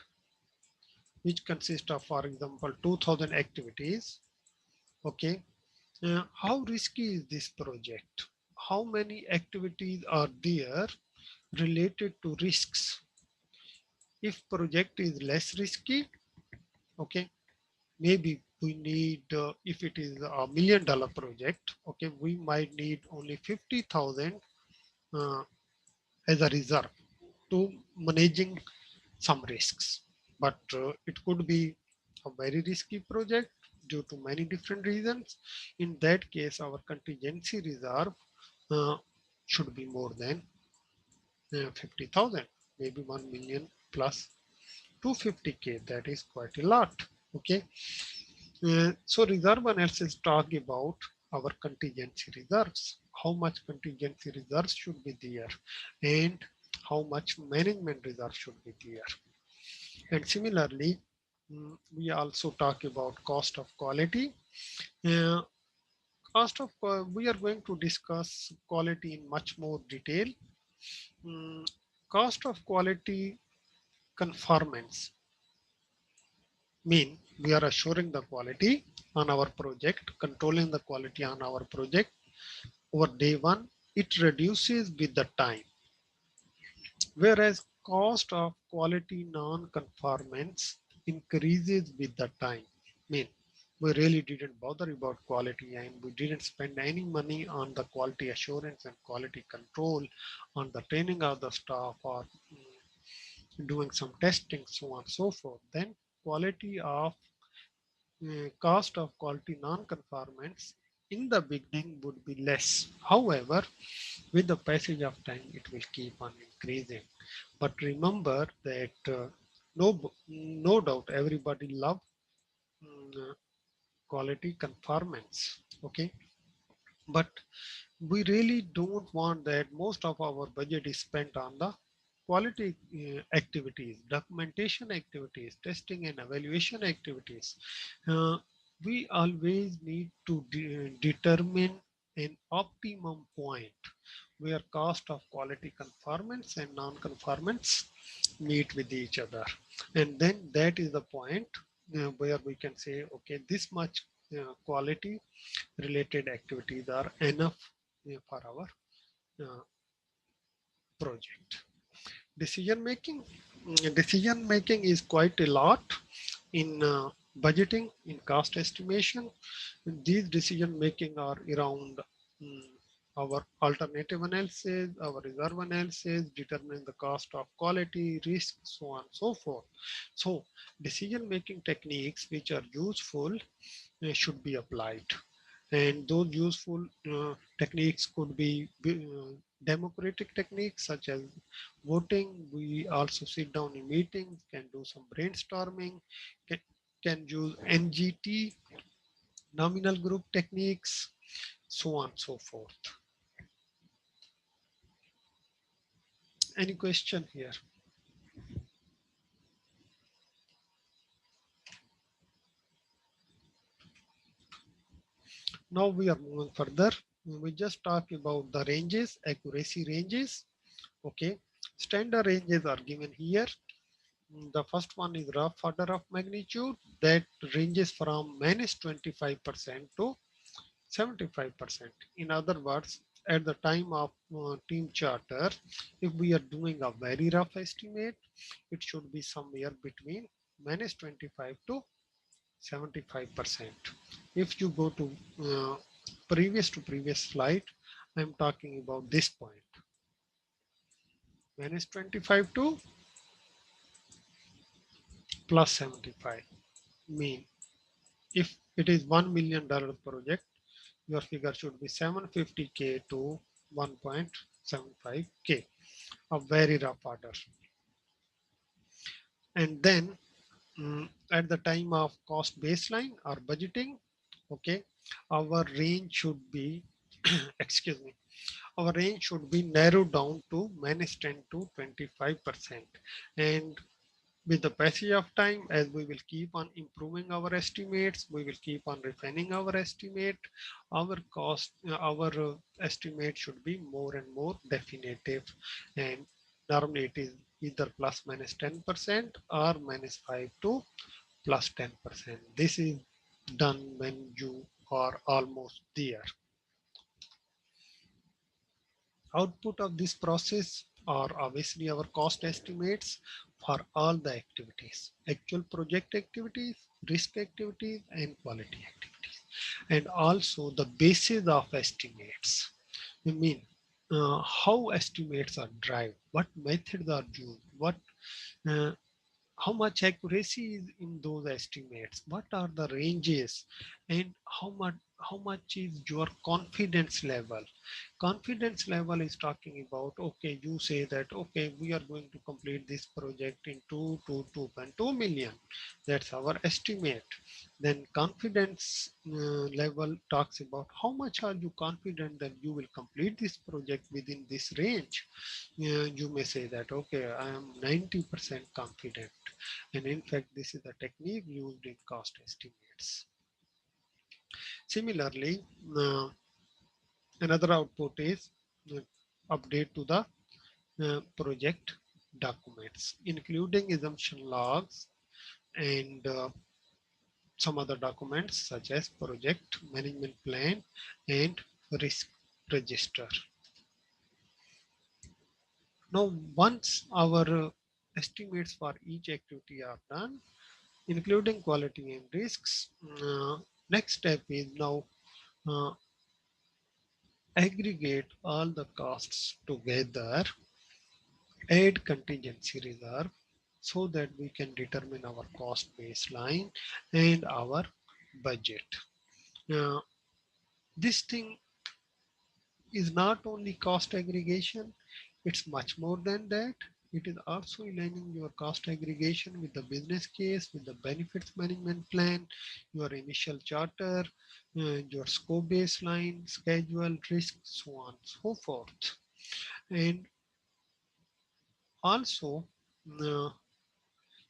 which consists of, for example, 2000 activities, okay, how risky is this project? How many activities are there related to risks? If project is less risky, okay, maybe we need, if it is $1 million project, okay, we might need only 50,000 as a reserve to managing some risks. But it could be a very risky project due to many different reasons. In that case, our contingency reserve uh, should be more than 50,000, maybe 1 million plus 250K. That is quite a lot. Okay. So reserve analysis talk about our contingency reserves, how much contingency reserves should be there, and how much management reserve should be there. And similarly, we also talk about cost of quality. Uh, we are going to discuss quality in much more detail. Mm, Cost of quality conformance mean we are assuring the quality on our project, controlling the quality on our project over day one. It reduces with the time, whereas cost of quality non-conformance increases with the time. Mean we really didn't bother about quality and we didn't spend any money on the quality assurance and quality control, on the training of the staff, or doing some testing, so on and so forth. Then quality of cost of quality non-conformance in the beginning would be less. However, with the passage of time, it will keep on increasing. But remember that no doubt everybody love quality conformance. Okay, but we really don't want that most of our budget is spent on the quality activities, documentation activities, testing and evaluation activities. Uh, we always need to determine an optimum point where cost of quality conformance and non-conformance meet with each other. And then that is the point where we can say, okay, this much quality related activities are enough for our uh, project. Decision making is quite a lot in budgeting, in cost estimation. These decision making are around mm, our alternative analysis, our reserve analysis, determining the cost of quality, risk, so on and so forth. So decision making techniques which are useful should be applied. And those useful techniques could be democratic techniques such as voting. We also sit down in meetings, can do some brainstorming, can, can use NGT, nominal group techniques, so on and so forth. Any question here? Now we are moving further. We just talk about the ranges, accuracy ranges. Okay, standard ranges are given here. The first one is rough order of magnitude that ranges from -25% to 75%. In other words, at the time of team charter, if we are doing a very rough estimate, it should be somewhere between -25 to 75%. If you go to previous slide, I'm talking about this point, -25 to +75. Mean if it is $1 million project, your figure should be 750K to 1.75K, a very rough order. And then at the time of cost baseline or budgeting, okay, our range should be, excuse me, our range should be narrowed down to -10 to 25%. And With the passage of time, as we will keep on improving our estimates, we will keep on refining our estimate, our cost, our estimate should be more and more definitive. And normally it is either plus minus 10% or minus 5 to plus 10%. This is done when you are almost there. Output of this process are obviously our cost estimates for all the activities, actual project activities, risk activities, and quality activities. And also the basis of estimates. I mean, how estimates are derived, what methods are used, what uh, how much accuracy is in those estimates, what are the ranges, and how much is your confidence level. Confidence level is talking about, okay, you say that, okay, we are going to complete this project in 2 to 2.2 million. That's our estimate. Then confidence level talks about how much are you confident that you will complete this project within this range. You may say that, okay, I am 90% confident. And in fact, this is a technique used in cost estimates. Similarly, another output is update to the project documents, including assumption logs and some other documents such as project management plan and risk register. Now, once our estimates for each activity are done, including quality and risks, next step is now uh, aggregate all the costs together, add contingency reserve so that we can determine our cost baseline and our budget. Now, this thing is not only cost aggregation, it's much more than that. It is also aligning your cost aggregation with the business case, with the benefits management plan, your initial charter, your scope baseline, schedule, risk, so on, so forth. And also, uh,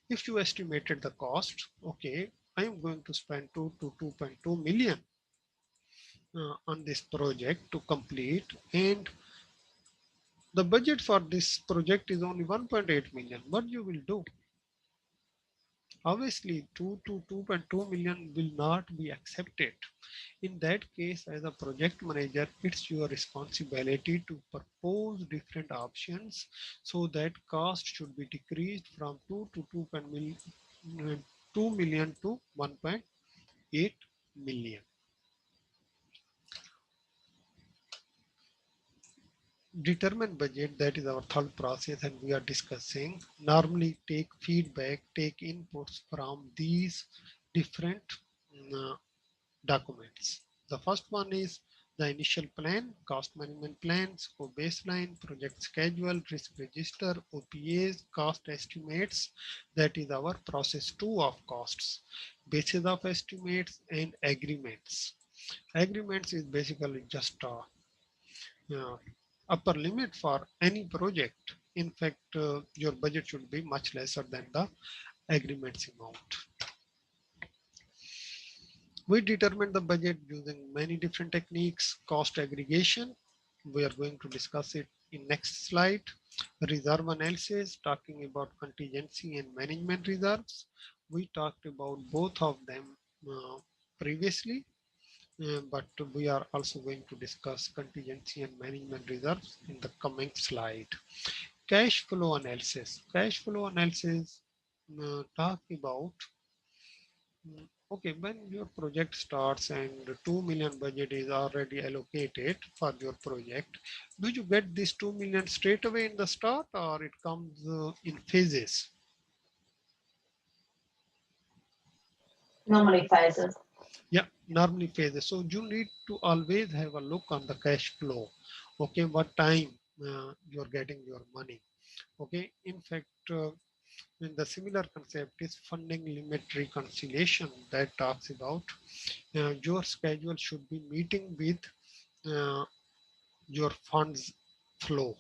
if you estimated the cost, okay, I am going to spend 2 to 2.2 million on this project to complete, and the budget for this project is only 1.8 million. What you will do? Obviously, 2 to 2.2 million will not be accepted. In that case, as a project manager, it's your responsibility to propose different options so that cost should be decreased from 2 to 2 million to 1.8 million. Determine budget, that is our third process, and we are discussing. Normally take feedback, take inputs from these different uh, documents. The first one is the initial plan, cost management plan, scope baseline, project schedule, risk register, OPAs, cost estimates. That is our process 2 of costs. Basis of estimates and agreements. Agreements is basically just upper limit for any project. In fact, your budget should be much lesser than the agreements amount. We determine the budget using many different techniques. Cost aggregation, we are going to discuss it in next slide. Reserve analysis, talking about contingency and management reserves. We talked about both of them previously, but we are also going to discuss contingency and management reserves in the coming slide. Cash flow analysis. Cash flow analysis talk about, okay, when your project starts and 2 million budget is already allocated for your project, do you get this 2 million straight away in the start, or it comes in phases? Normally phases. Yeah, normally phases. So you need to always have a look on the cash flow. Okay, what time you're getting your money. Okay, in fact, and the similar concept is funding limit reconciliation, that talks about your schedule should be meeting with uh, your funds flow.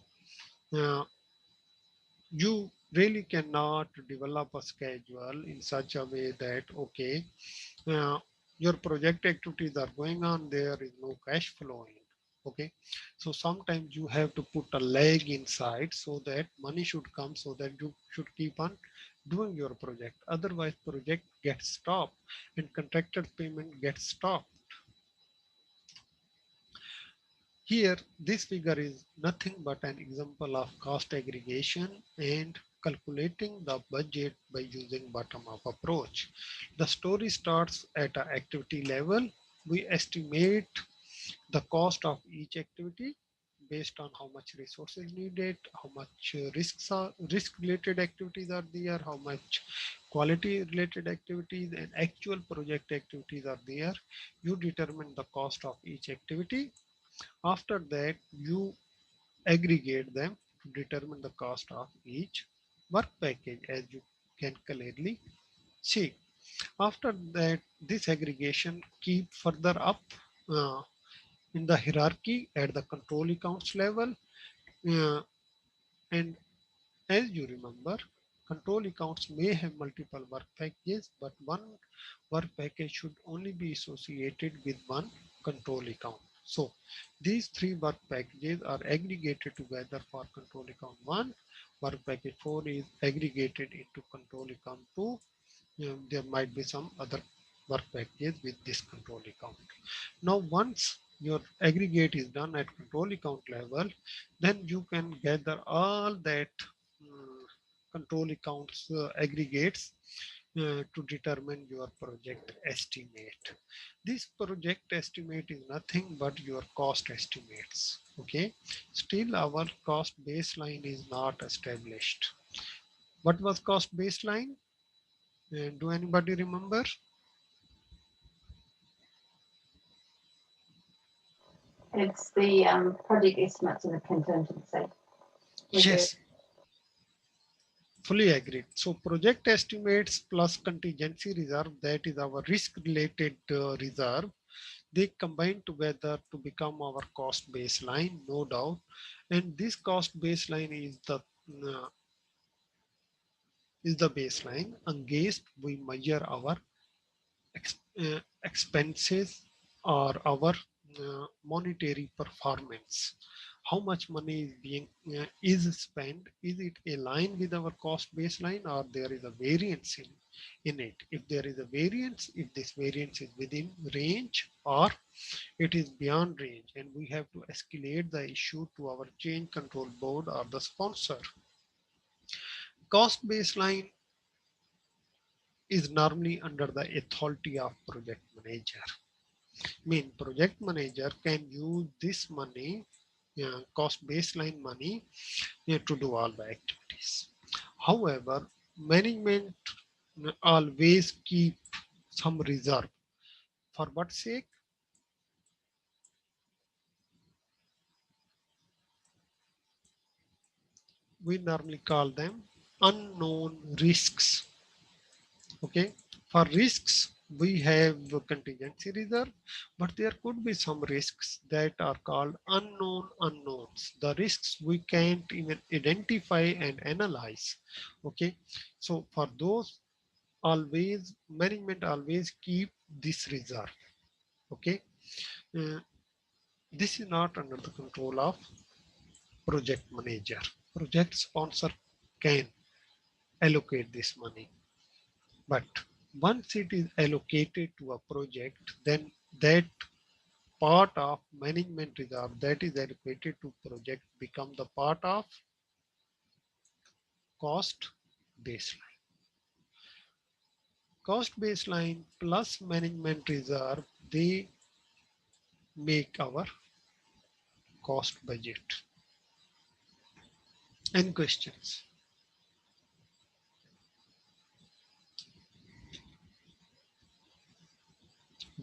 You really cannot develop a schedule in such a way that, okay, uh, your project activities are going on, there is no cash flowing. Okay, so sometimes you have to put a leg inside so that money should come, so that you should keep on doing your project. Otherwise, project gets stopped and contracted payment gets stopped. Here, this figure is nothing but an example of cost aggregation and calculating the budget by using bottom-up approach. The story starts at an activity level. We estimate the cost of each activity based on how much resources needed, how much risk-related activities are there, how much quality-related activities and actual project activities are there. You determine the cost of each activity. After that, you aggregate them to determine the cost of each work package, as you can clearly see. After that, this aggregation keep further up uh, in the hierarchy at the control accounts level. Uh, and as you remember, control accounts may have multiple work packages, but one work package should only be associated with one control account. So these three work packages are aggregated together for control account 1. Work package 4 is aggregated into control account 2. There might be some other work packages with this control account. Now, once your aggregate is done at control account level, then you can gather all that control accounts aggregates to determine your project estimate. This project estimate is nothing but your cost estimates. Okay, still our cost baseline is not established. What was cost baseline? Do anybody remember? It's the project estimates and the contingency reserve. Yes, fully agreed. So project estimates plus contingency reserve, that is our risk related reserve, they combine together to become our cost baseline, no doubt. And this cost baseline uh, is the baseline against we measure our expenses or our monetary performance. How much money is being is spent? Is it aligned with our cost baseline, or there is a variance in it? If there is a variance, if this variance is within range or it is beyond range, and we have to escalate the issue to our change control board or the sponsor. Cost baseline is normally under the authority of project manager. Mean project manager can use this money, cost baseline money, to do all the activities. However, management always keep some reserve. For what sake? We normally call them unknown risks. Okay, for risks we have a contingency reserve, but there could be some risks that are called unknown unknowns, the risks we can't even identify and analyze. Okay, so for those, always management always keep this reserve. Okay, uh, this is not under the control of project manager. Project sponsor can allocate this money, but once it is allocated to a project, then that part of management reserve that is allocated to project become the part of cost baseline. Cost baseline plus management reserve, they make our cost budget. Any questions?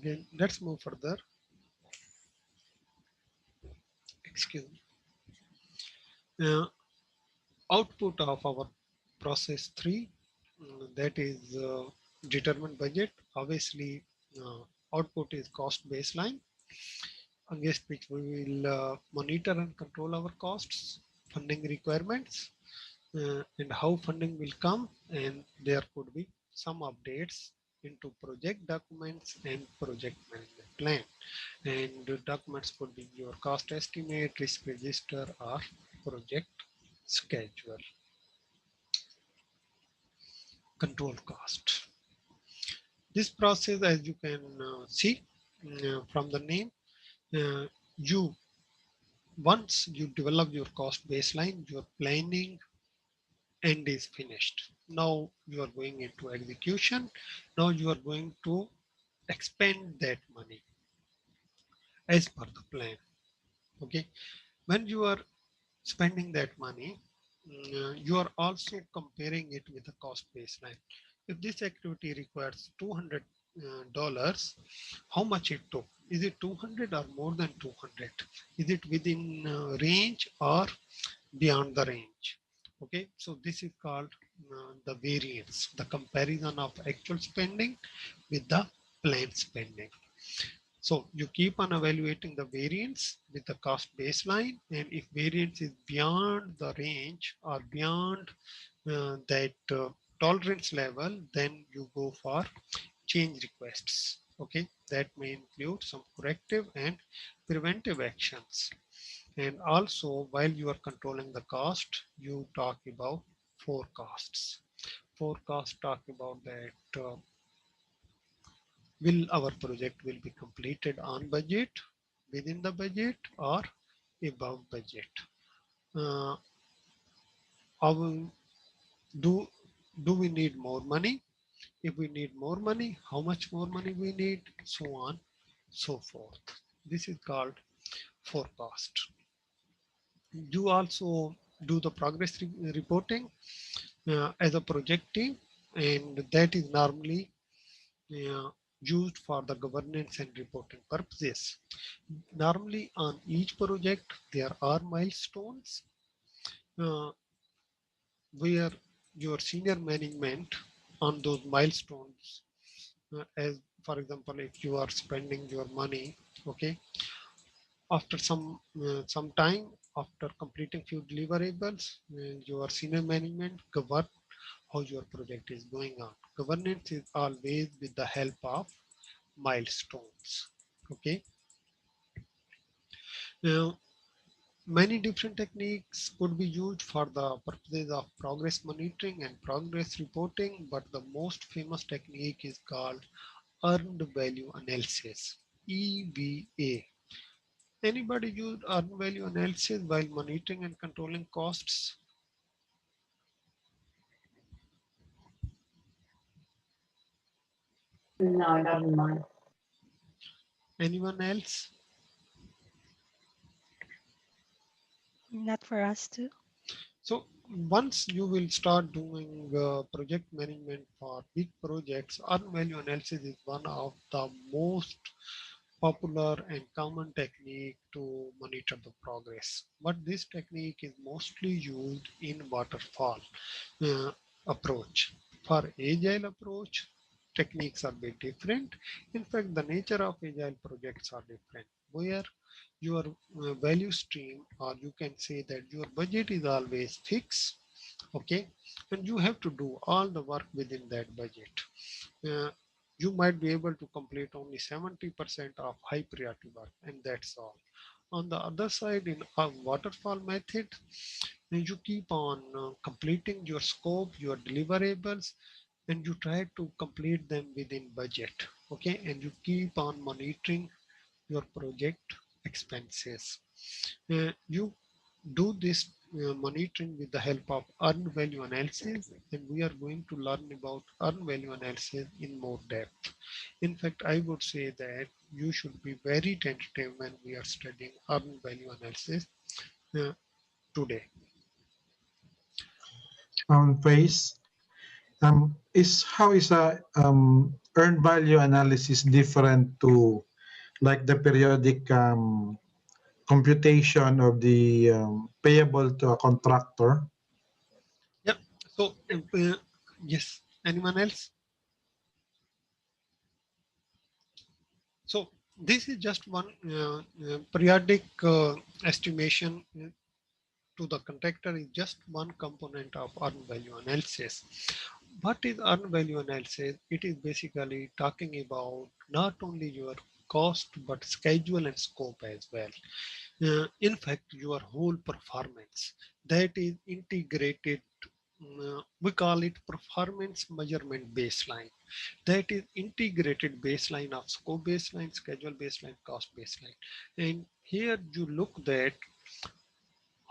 Again, let's move further. Excuse me. Output of our process 3, that is determined budget. Obviously, output is cost baseline against which we will monitor and control our costs, funding requirements. and how funding will come, and there could be some updates into project documents and project management plan. And the documents could be your cost estimate, risk register, or project schedule. Control cost. This process, as you can see from the name, uh, you once you develop your cost baseline, your planning end is finished. Now you are going into execution. Now you are going to expend that money as per the plan. Okay, when you are spending that money, you are also comparing it with the cost baseline. If this activity requires $200, how much it took? Is it 200 or more than 200? Is it within range or beyond the range? Okay, so this is called the variance, the comparison of actual spending with the planned spending. So you keep on evaluating the variance with the cost baseline, and if variance is beyond the range or beyond that tolerance level, then you go for change requests. Okay, that may include some corrective and preventive actions. And also, while you are controlling the cost, you talk about forecasts. Forecasts talk about that will our project will be completed on budget, within the budget, or above budget. Uh, our, do do we need more money? If we need more money, how much more money we need, so on, so forth. This is called forecast. You also do the progress reporting as a project team, and that is normally used for the governance and reporting purposes. Normally on each project, there are milestones uh, where your senior management on those milestones, as for example, if you are spending your money, okay, after some time, after completing few deliverables, your senior management govern how your project is going on. Governance is always with the help of milestones. Okay. Now, many different techniques could be used for the purposes of progress monitoring and progress reporting, but the most famous technique is called earned value analysis, EVA. Anybody use earned value analysis while monitoring and controlling costs? No, not in mine. Anyone else? Not for us too. So once you will start doing project management for big projects, earned value analysis is one of the most popular and common technique to monitor the progress. But this technique is mostly used in waterfall uh, approach. For agile approach, techniques are bit different. In fact, the nature of agile projects are different, where your value stream, or you can say that your budget is always fixed, okay, and you have to do all the work within that budget. uh, you might be able to complete only 70% of high priority work, and that's all. On the other side, in a waterfall method, you keep on completing your scope, your deliverables, and you try to complete them within budget. Okay, and you keep on monitoring your project expenses. You do this monitoring with the help of earned value analysis, and we are going to learn about earned value analysis in more depth. In fact, I would say that you should be very tentative when we are studying earned value analysis uh, today. Phase is how is a earned value analysis different to like the periodic computation of the payable to a contractor? Yeah. So, yes. Anyone else? So this is just one periodic estimation to the contractor is just one component of earned value analysis. What is earned value analysis? It is basically talking about not only your cost but schedule and scope as well. In fact, your whole performance that is integrated. We call it performance measurement baseline. That is integrated baseline of scope baseline, schedule baseline, cost baseline. And here you look at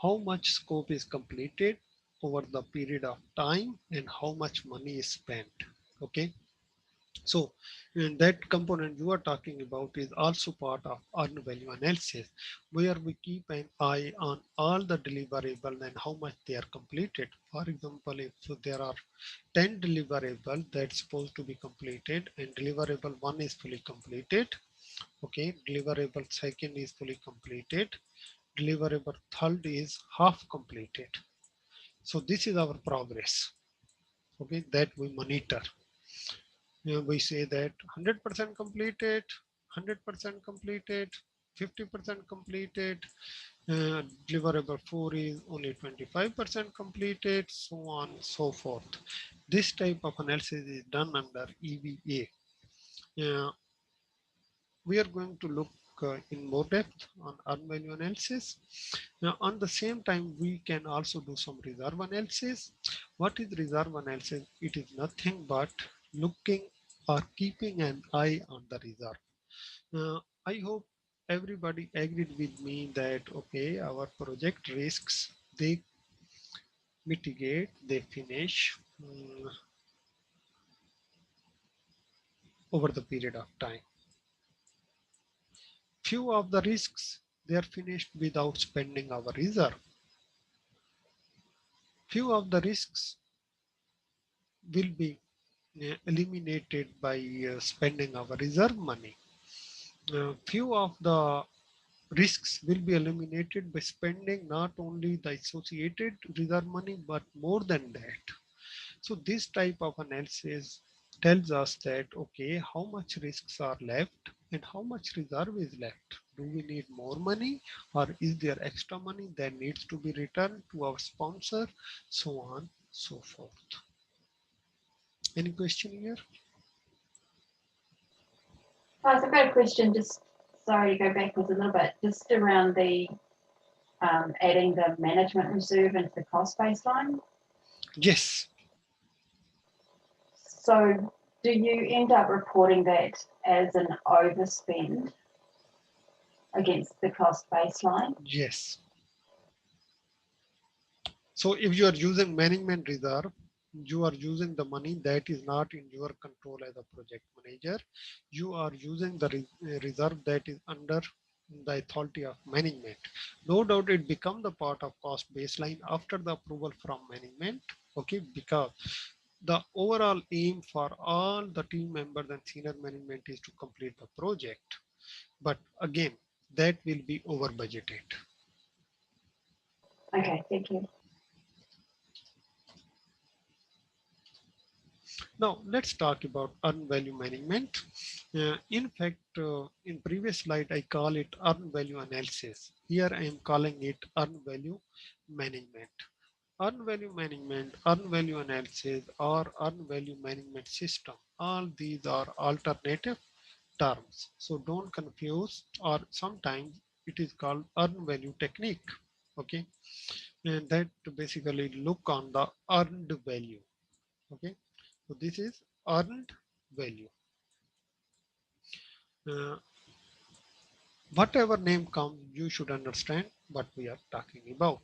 how much scope is completed over the period of time and how much money is spent. Okay. So that component you are talking about is also part of earned value analysis, where we keep an eye on all the deliverables and how much they are completed. For example, if there are 10 deliverables that's supposed to be completed and deliverable 1 is fully completed, okay, deliverable second is fully completed, deliverable third is half completed. So this is our progress, okay, that we monitor. We say that 100% completed, 100% completed, 50% completed, deliverable 4 is only 25% completed, so on and so forth. This type of analysis is done under EVA. We are going to look in more depth on earned value analysis. Now, on the same time, we can also do some reserve analysis. What is reserve analysis? It is nothing but looking or keeping an eye on the reserve. I hope everybody agreed with me that, okay, our project risks, they mitigate, they finish over the period of time. Few of the risks, they are finished without spending our reserve. Few of the risks will be eliminated by spending our reserve money. Few of the risks will be eliminated by spending not only the associated reserve money, but more than that. So this type of analysis tells us that, okay, how much risks are left and how much reserve is left. Do we need more money or is there extra money that needs to be returned to our sponsor, so on, so forth. Any question here? I've got a question, just sorry to go backwards a little bit, just around the adding the management reserve into the cost baseline. Yes. So do you end up reporting that as an overspend against the cost baseline? Yes. So if you are using management reserve, you are using the money that is not in your control as a project manager. You are using the reserve that is under the authority of management. No doubt it becomes the part of cost baseline after the approval from management. Okay, because the overall aim for all the team members and senior management is to complete the project. But again, that will be over budgeted. Okay, thank you. Now let's talk about earned value management. In fact, in previous slide, I call it earned value analysis. Here I am calling it earned value management. Earned value management, earned value analysis, or earned value management system. All these are alternative terms. So don't confuse, or sometimes it is called earned value technique. Okay. And that basically look on the earned value. Okay. So this is earned value. Whatever name comes, you should understand what we are talking about.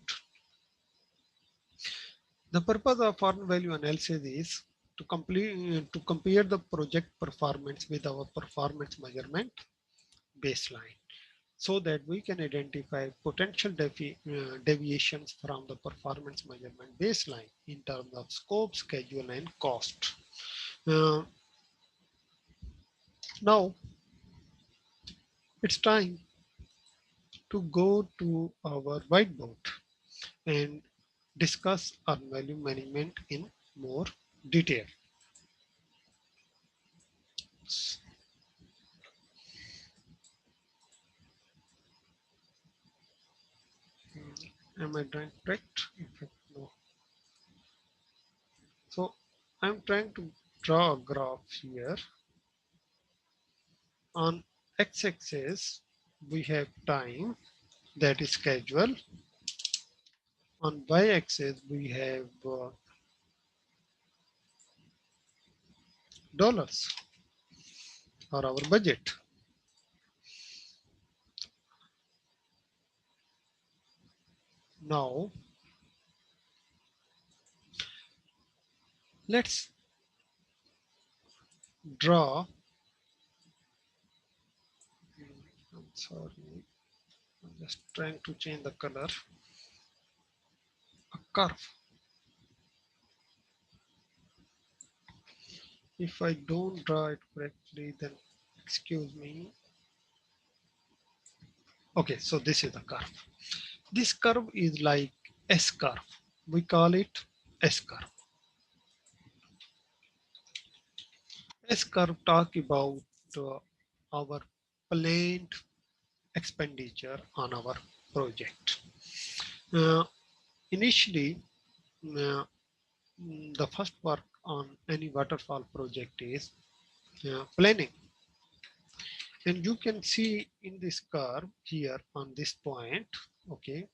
The purpose of earned value analysis is to compare the project performance with our performance measurement baseline, so that we can identify potential deviations from the performance measurement baseline in terms of scope, schedule, and cost. Now it's time to go to our whiteboard and discuss earned value management in more detail. Am I drawing correct? In fact, no. So I'm trying to draw a graph here. On x-axis, we have time, that is schedule. On y-axis, we have dollars or our budget. Now, let's draw, I'm sorry, I'm just trying to change the color, a curve. If I don't draw it correctly, then excuse me. Okay, so this is the curve. This curve is like S curve. We call it S curve. S curve talk about our planned expenditure on our project. Initially, uh, the first work on any waterfall project is planning. And you can see in this curve here on this point, okay,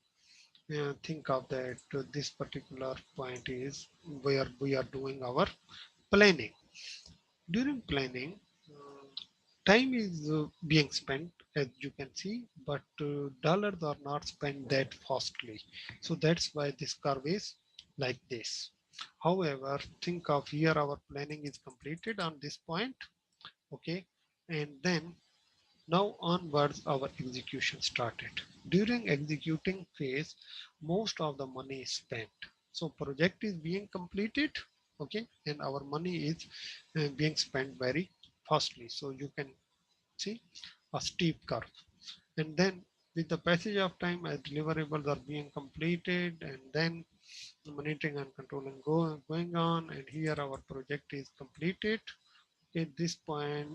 think of that this particular point is where we are doing our planning. During planning, time is being spent, as you can see, but dollars are not spent that fastly. So that's why this curve is like this. However, think of here our planning is completed on this point, okay, and then now onwards our execution started. During executing phase, most of the money is spent. So project is being completed, okay, and our money is being spent very fastly. So you can see a steep curve. And then with the passage of time as deliverables are being completed and then monitoring and controlling going on, and here our project is completed. At this point,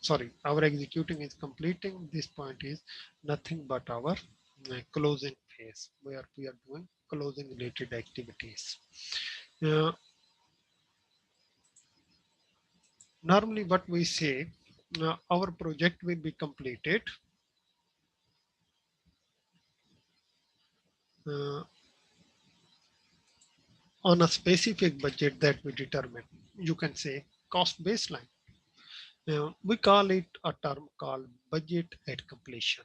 sorry, our executing is completing. This point is nothing but our closing phase where we are doing closing related activities. Uh, Normally what we say, our project will be completed uh, on a specific budget that we determine. You can say cost baseline. We call it a term called budget at completion.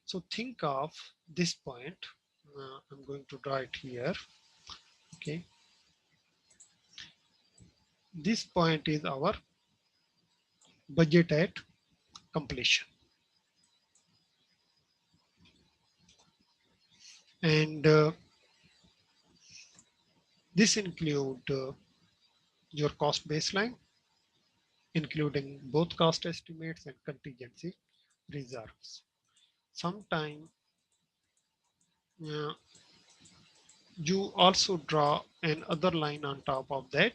So think of this point. I'm going to draw it here. Okay. This point is our budget at completion. And this include your cost baseline, including both cost estimates and contingency reserves. Sometime uh, you also draw another line on top of that.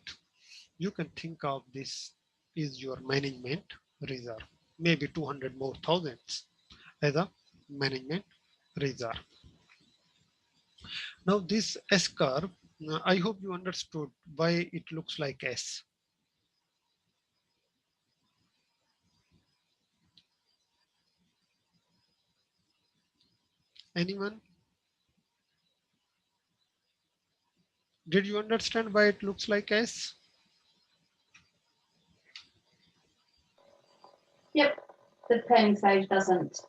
You can think of this is your management reserve, maybe 200 more thousands as a management reserve. Now this S curve, I hope you understood why it looks like S. Anyone? Did you understand why it looks like S? Yep, the planning stage doesn't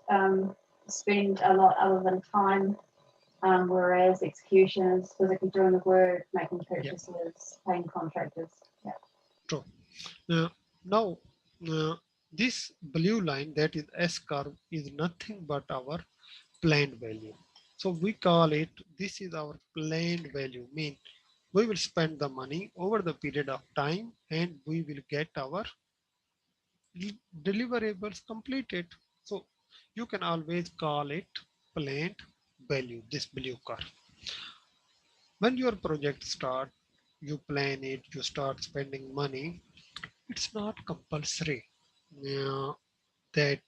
spend a lot other than time, whereas execution is physically doing the work, making purchases, paying contractors. Yeah. True. Now, this blue line that is S curve is nothing but our planned value. So we call it, this is our planned value, mean we will spend the money over the period of time and we will get our deliverables completed. So you can always call it planned value, this blue curve. When your project start, you plan it, you start spending money. It's not compulsory that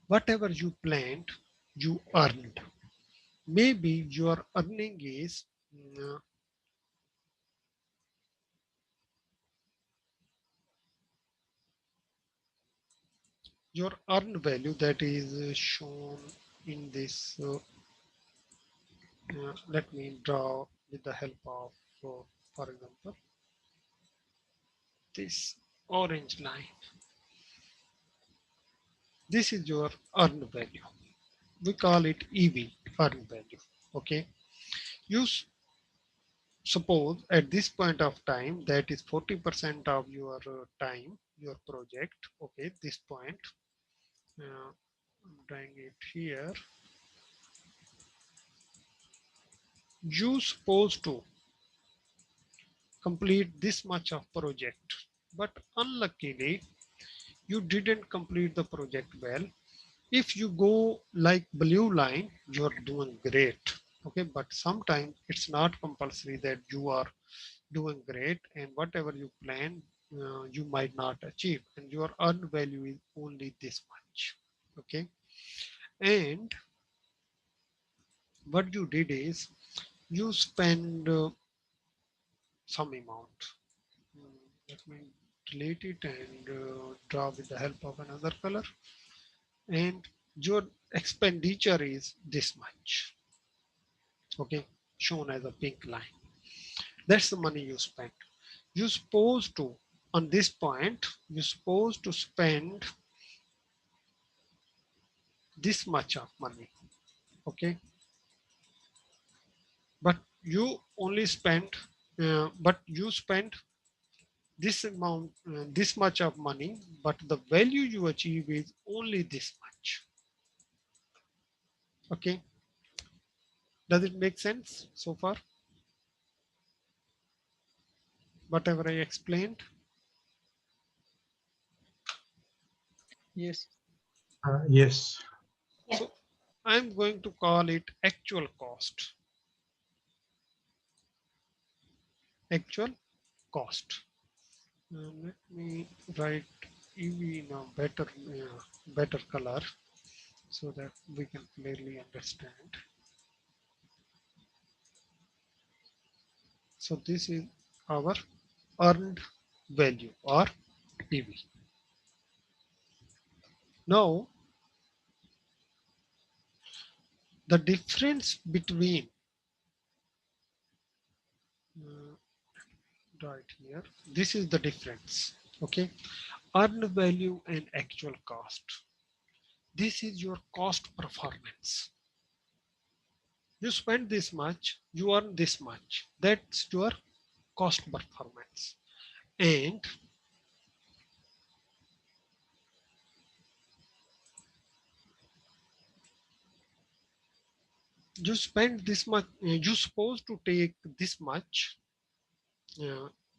whatever you planned, you earned. maybe your earning is your earned value that is shown in this. Let me draw with the help of, for example, this orange line. This is your earned value. We call it EV, earned value. Okay. You suppose at this point of time, that is 40% of your time, your project. Okay. This point, I'm drawing it here. You supposed to complete this much of project, but unluckily you didn't complete the project well. If you go like blue line, you're doing great. Okay, but sometimes it's not compulsory that you are doing great, and whatever you plan, you might not achieve, and your earned value is only this much. Okay, and what you did is you spend some amount. Let me delete it and draw with the help of another color. And your expenditure is this much. Okay, shown as a pink line. That's the money you spent. You're supposed to, on this point, you're supposed to spend this much of money. Okay, but you only spent, but you spent this amount, this much of money, but the value you achieve is only this much. Okay, does it make sense so far? Whatever I explained. Yes. Yes. Yeah. So I'm going to call it actual cost. Actual cost. Let me write EV in a better color so that we can clearly understand. So this is our earned value or EV. Now the difference between right here, this is the difference. Okay, earned value and actual cost. This is your cost performance. You spend this much, you earn this much. That's your cost performance. And you spend this much, you're supposed to take this much,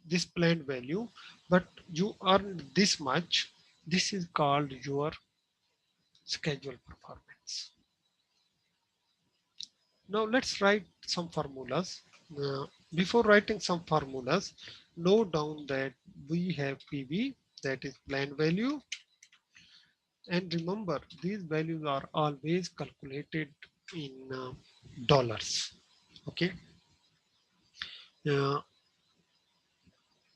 this planned value, but you earned this much. This is called your schedule performance. Now let's write some formulas. Before writing some formulas, note down that we have PV, that is planned value. And remember, these values are always calculated in dollars. Okay. Uh,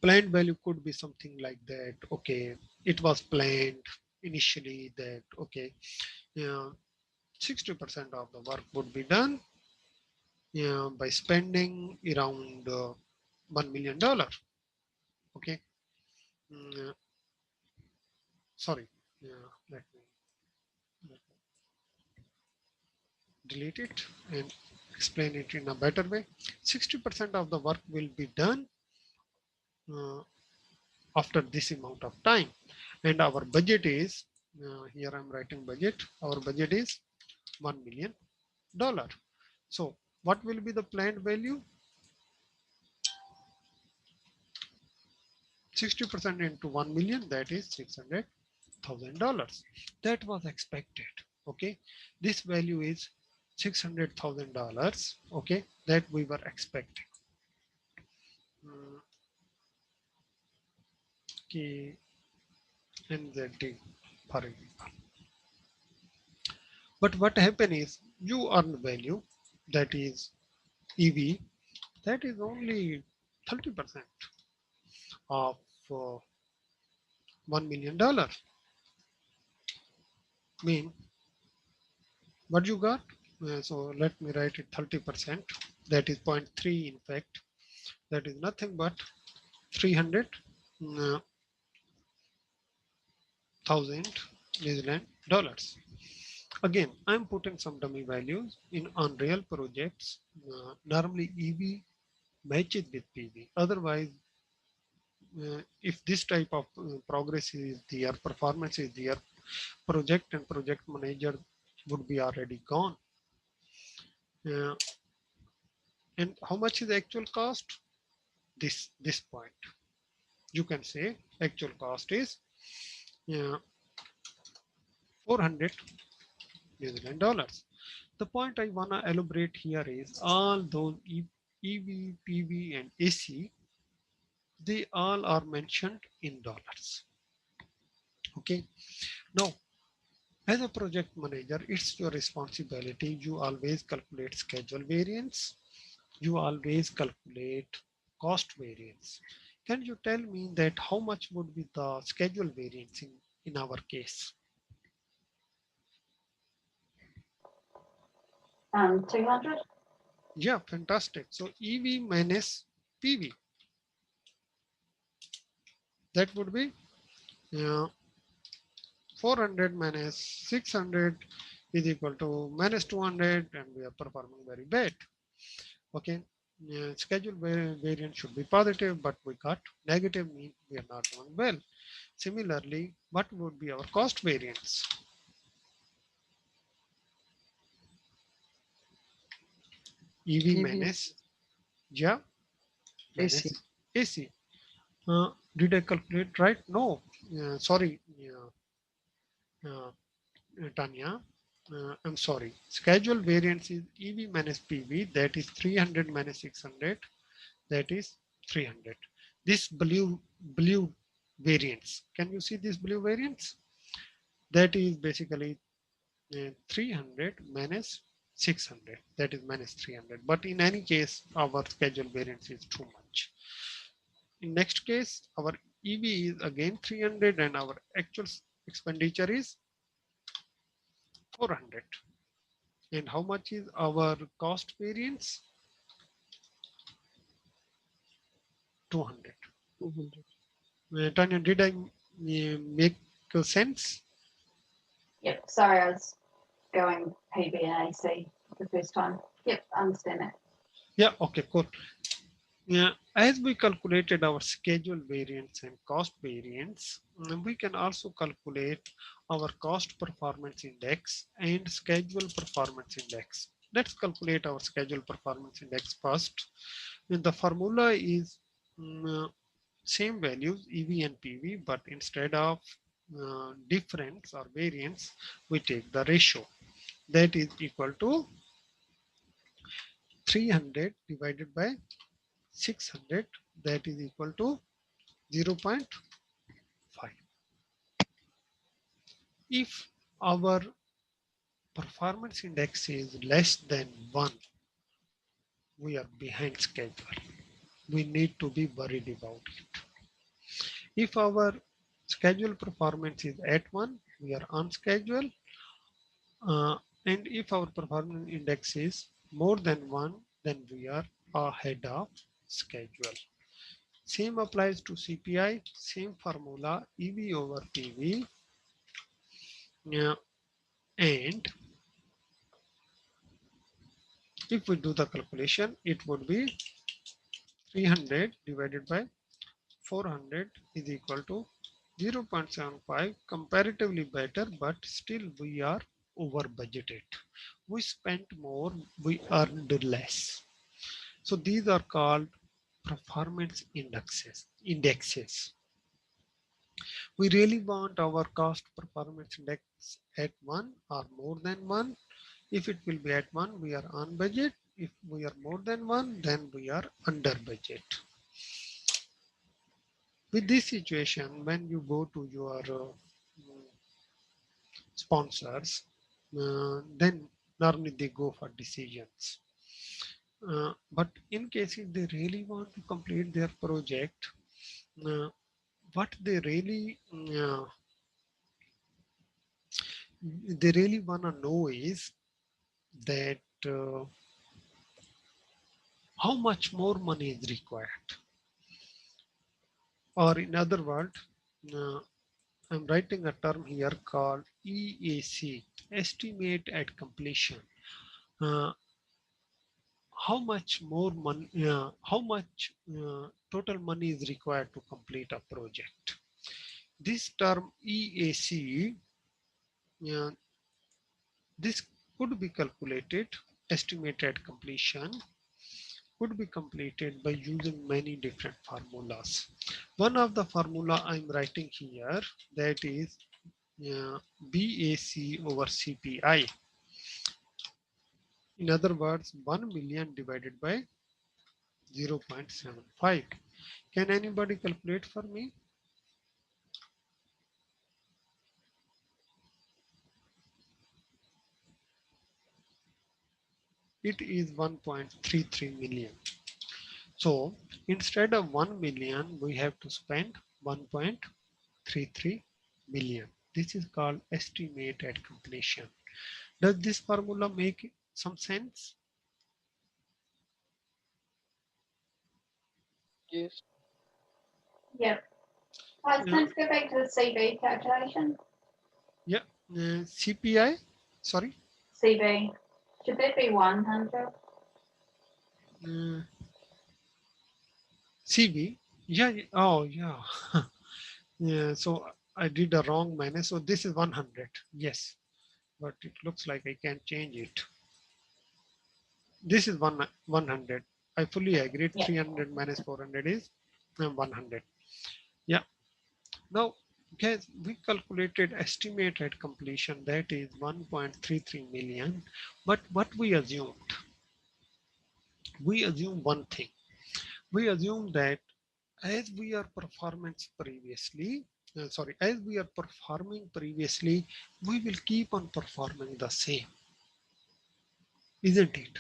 Planned value could be something like that. Okay, it was planned initially that, okay, 60% of the work would be done by spending around $1 million. Okay. Mm, sorry, let me delete it and explain it in a better way. 60% of the work will be done uh, after this amount of time, and our budget is, here I'm writing budget, our budget is $1 million. So what will be the planned value? 60% into 1 million, that is $600,000. That was expected. Okay, this value is $600,000. Okay, that we were expecting. Okay, and the D, for example. But what happen is you earn value, that is EV, that is only 30% of $1 million. Mean what you got? So let me write it 30%. That is 0.3 in fact. That is nothing but 300,000 New Zealand dollars. Again, I'm putting some dummy values in on real projects. Normally EV matches with PV. Otherwise, if this type of progress is there, performance is there, project and project manager would be already gone. And how much is the actual cost? This point. You can say actual cost is 400 New Zealand dollars. The point I wanna elaborate here is all those EV, PV, and AC, they all are mentioned in dollars. Okay. Now, as a project manager, it's your responsibility. You always calculate schedule variance. You always calculate cost variance. Can you tell me that how much would be the schedule variance in our case? 200. Yeah, fantastic. So EV minus PV, that would be 400 minus 600 is equal to minus 200, and we are performing very bad. Okay, schedule variance should be positive, but we got negative, mean we are not doing well. Similarly, what would be our cost variance? EV PV minus, yeah, AC. minus AC. Did I calculate right? No, sorry, Tanya. I'm sorry. Schedule variance is EV minus PV, that is 300 minus 600, that is 300. This blue variance, can you see this blue variance? That is basically 300 minus 600, that is minus 300. But in any case, our schedule variance is too much. In next case, our EV is again 300 and our actual expenditure is 400. And how much is our cost variance? 200. 200. Tanya, did I make sense? Yep. Sorry, I was going PB and AC the first time. Yep, I understand that. Yeah, okay, cool. Yeah, as we calculated our schedule variance and cost variance, we can also calculate our cost performance index and schedule performance index. Let's calculate our schedule performance index first. And the formula is same values EV and PV, but instead of difference or variance, we take the ratio. That is equal to 300 divided by 600, that is equal to 0.5. If our performance index is less than 1, we are behind schedule. We need to be worried about it. If our schedule performance is at 1, we are on schedule. And if our performance index is more than 1, then we are ahead of schedule. Same applies to CPI, same formula, EV over PV. And if we do the calculation, it would be 300 divided by 400 is equal to 0.75, comparatively better, but still we are over budgeted. We spent more, we earned less. So these are called performance indexes. We really want our cost performance index at 1 or more than 1. If it will be at 1, we are on budget. If we are more than 1, then we are under budget. With this situation, when you go to your sponsors, then normally they go for decisions. But in case if they really want to complete their project, what they really want to know is that how much more money is required, or in other words, uh, I'm writing a term here called EAC, estimate at completion. Uh, how much more money, how much total money is required to complete a project. This term EAC, uh, this could be calculated, estimated completion, could be completed by using many different formulas. One of the formula I'm writing here, that is BAC over CPI. In other words, 1 million divided by 0.75. Can anybody calculate for me? It is 1.33 million. So instead of 1 million, we have to spend 1.33 million. This is called estimate at completion. Does this formula make some sense? Yes. Yep. I was going to go back to the CV calculation. Yeah, CPI, sorry. CV, should that be 100? CV, yeah, oh yeah. Yeah, so I did a wrong minus. So this is 100, yes, but it looks like I can't change it. This is 100. I fully agree. Yeah. 300 minus 400 is 100. Yeah. Now, guys, we calculated estimated completion, that is 1.33 million. But what we assumed one thing. We assume that as we are as we are performing previously, we will keep on performing the same, isn't it?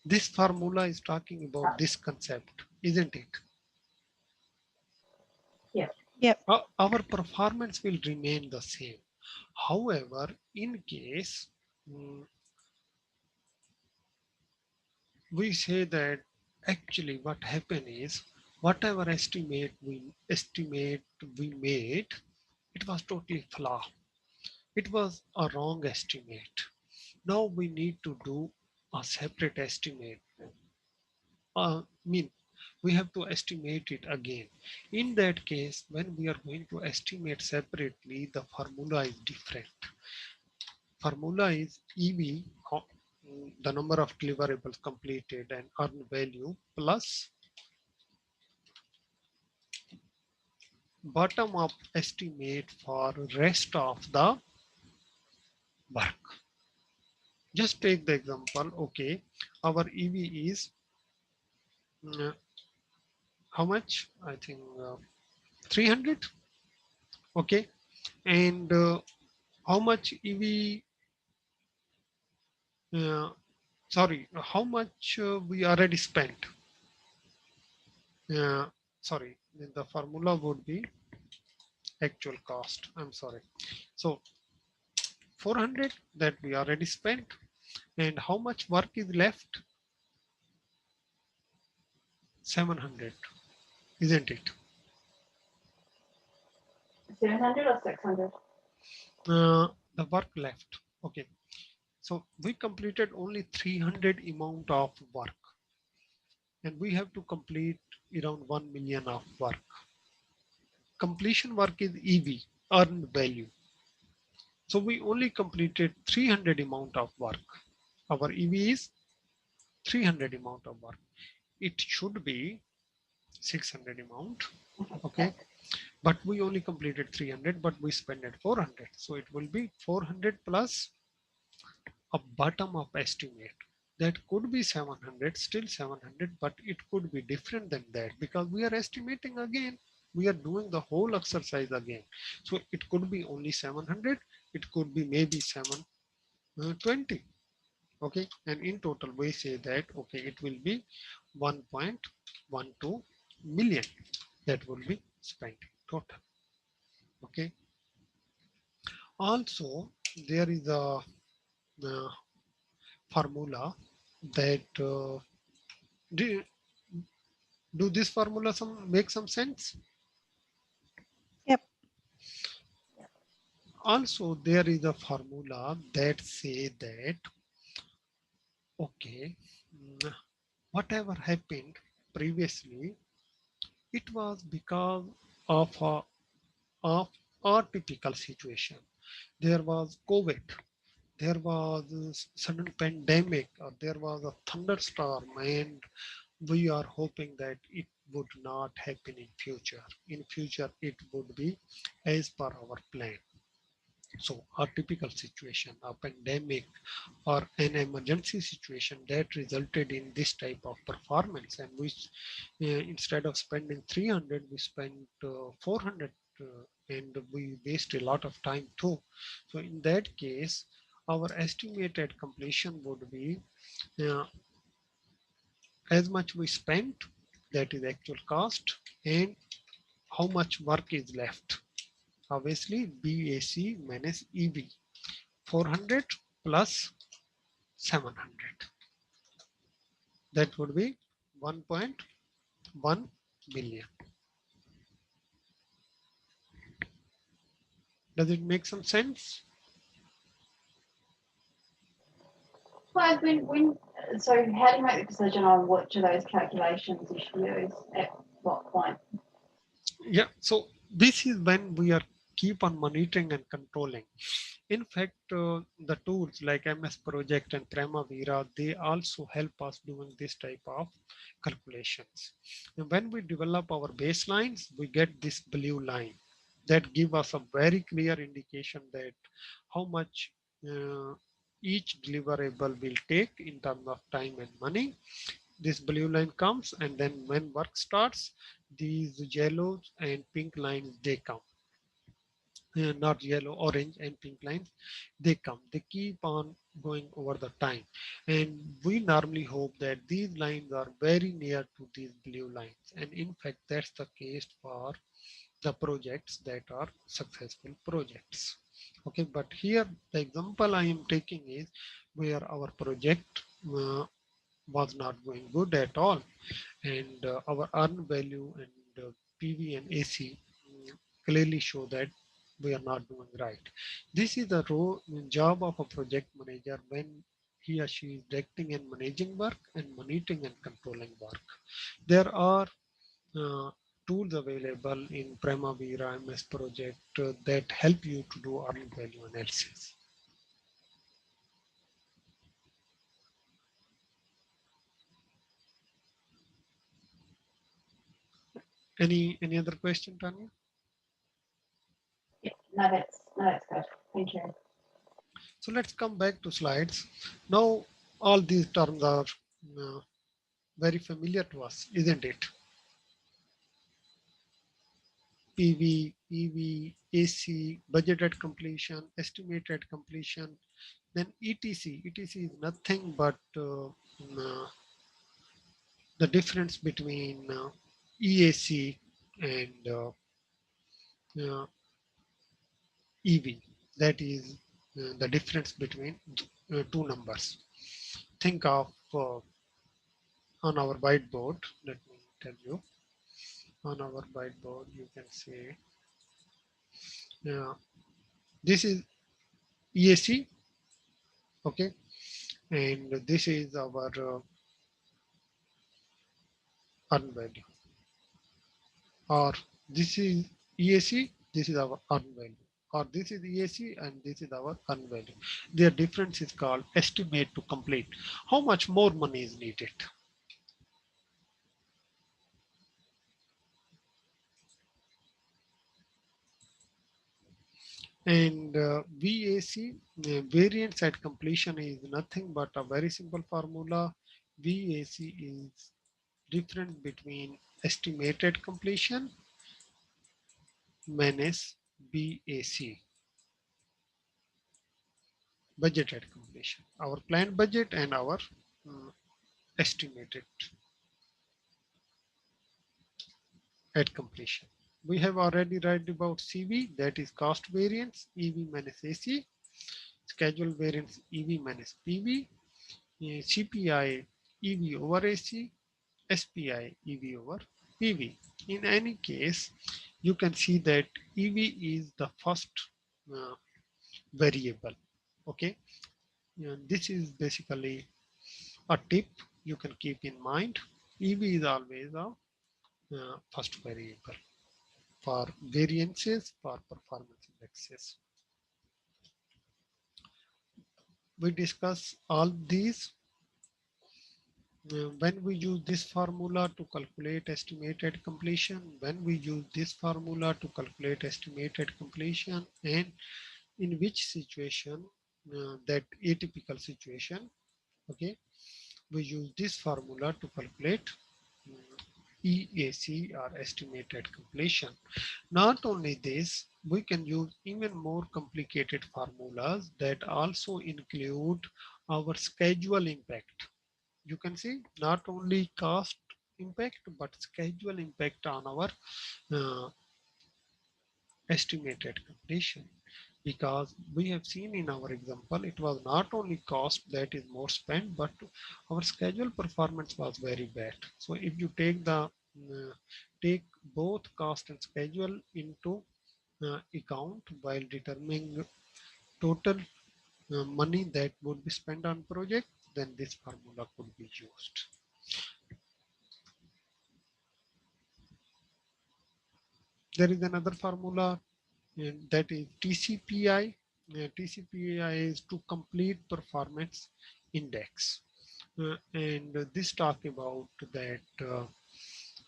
This formula is talking about this concept, isn't it? Yeah. Yep. Our performance will remain the same. However, in case we say that actually what happened is whatever estimate we made, it was totally flaw. It was a wrong estimate. Now we need to do a separate estimate. Mean we have to estimate it again. In that case, when we are going to estimate separately, the formula is different. Formula is EV, the number of deliverables completed and earned value, plus bottom up estimate for rest of the work. Just take the example. Okay, our EV is how much? I think 300. Okay, and how much EV? Sorry, how much we already spent? Sorry, the formula would be actual cost. I'm sorry. So 400 that we already spent, and how much work is left? 700, isn't it? 700 or 600? The work left. Okay, so we completed only 300 amount of work, and we have to complete around 1 million of work. Completion work is EV, earned value. So we only completed 300 amount of work. Our EV is 300 amount of work. It should be 600 amount. Okay, but we only completed 300, but we spent at 400. So it will be 400 plus a bottom up estimate. That could be 700, still 700, but it could be different than that because we are estimating again. We are doing the whole exercise again. So it could be only 700. It could be maybe 720. Okay, and in total we say that okay, it will be 1.12 million that will be spent total. Okay, also there is a formula that do, do this formula make some sense? Yep. Also there is a formula that say that okay, whatever happened previously, it was because of a typical situation. There was COVID, there was a sudden pandemic, or there was a thunderstorm, and we are hoping that it would not happen in future. In future, it would be as per our plan. So a typical situation, a pandemic or an emergency situation that resulted in this type of performance, and we instead of spending 300, we spent 400, and we waste a lot of time too. So in that case, our estimated completion would be uh, as much we spent, that is actual cost, and how much work is left. Obviously, BAC minus EV, 400 plus 700. That would be 1.1 million. Does it make some sense? Well, so how do you make the decision on which of those calculations you should use at what point? Yeah, so this is when we are keep on monitoring and controlling. In fact, the tools like MS Project and Primavera, they also help us doing this type of calculations. And when we develop our baselines, we get this blue line that give us a very clear indication that how much each deliverable will take in terms of time and money. This blue line comes, and then when work starts, these yellows and pink lines, they come. Not yellow, orange and pink lines, they come, they keep on going over the time, and we normally hope that these lines are very near to these blue lines, and in fact that's the case for the projects that are successful projects. Okay, but here the example I am taking is where our project was not going good at all, and our earned value and PV and AC clearly show that we are not doing right. This is the job of a project manager when he or she is directing and managing work and monitoring and controlling work. There are uh, tools available in Primavera MS Project that help you to do earned value analysis. Any other question, Tanya? Yeah, no, that's good. Thank you. So let's come back to slides. Now all these terms are uh, very familiar to us, isn't it? PV, EV, AC, budgeted completion, estimated completion, then ETC. ETC is nothing but the difference between EAC and EV. That is the difference between two numbers. Think of on our whiteboard, let me tell you, on our whiteboard, you can say this is EAC, okay, and this is our earned value, or this is EAC, this is our earned value, or this is EAC and this is our earned value. Their difference is called estimate to complete. How much more money is needed? And VAC, variance at completion, is nothing but a very simple formula. VAC is difference between estimated completion minus BAC. budget at completion, our planned budget and our estimated at completion. We have already read about CV, that is cost variance, EV minus AC, schedule variance EV minus PV, CPI EV over AC, SPI EV over PV. In any case, you can see that EV is the first variable. Okay, this is basically a tip you can keep in mind. EV is always a first variable for variances for performance indexes. We discuss all these when we use this formula to calculate estimated completion, when we use this formula to calculate estimated completion, and in which situation, that atypical situation, okay, we use this formula to calculate EAC or estimated completion. Not only this, we can use even more complicated formulas that also include our schedule impact. You can see not only cost impact, but schedule impact on our estimated completion. Because we have seen in our example, it was not only cost that is more spent, but our schedule performance was very bad. So if you take the take both cost and schedule into account while determining total money that would be spent on project, then this formula could be used. There is another formula, and that is TCPI. TCPI is to complete performance index. And this talk about that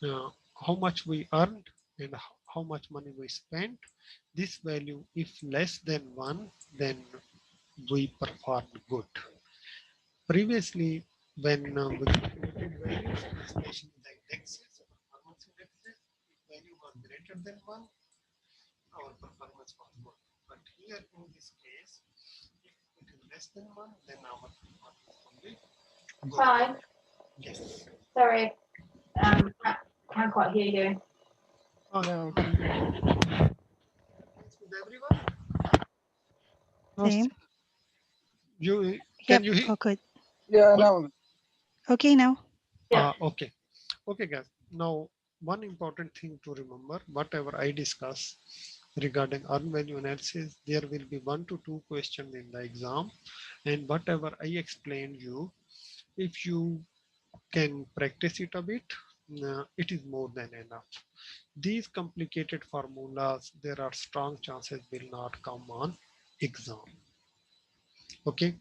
how much we earned and how much money we spent. This value, if less than 1, then we performed good. Previously, when we calculated values, especially the indexes, performance indexes, if value was greater than 1, our performance was good. But here in this case, if it is less than 1, then our performance will be good. Hi. Yes. Sorry, can't quite hear you. No. With everyone, Same. you Yep. can you hear? Oh, good. Yeah, now. Okay, now. Yeah. Okay. Okay, guys. Now, one important thing to remember, whatever I discuss regarding earned value analysis, there will be 1 to 2 questions in the exam. And whatever I explained you, if you can practice it a bit, it is more than enough. These complicated formulas, there are strong chances will not come on exam. Okay.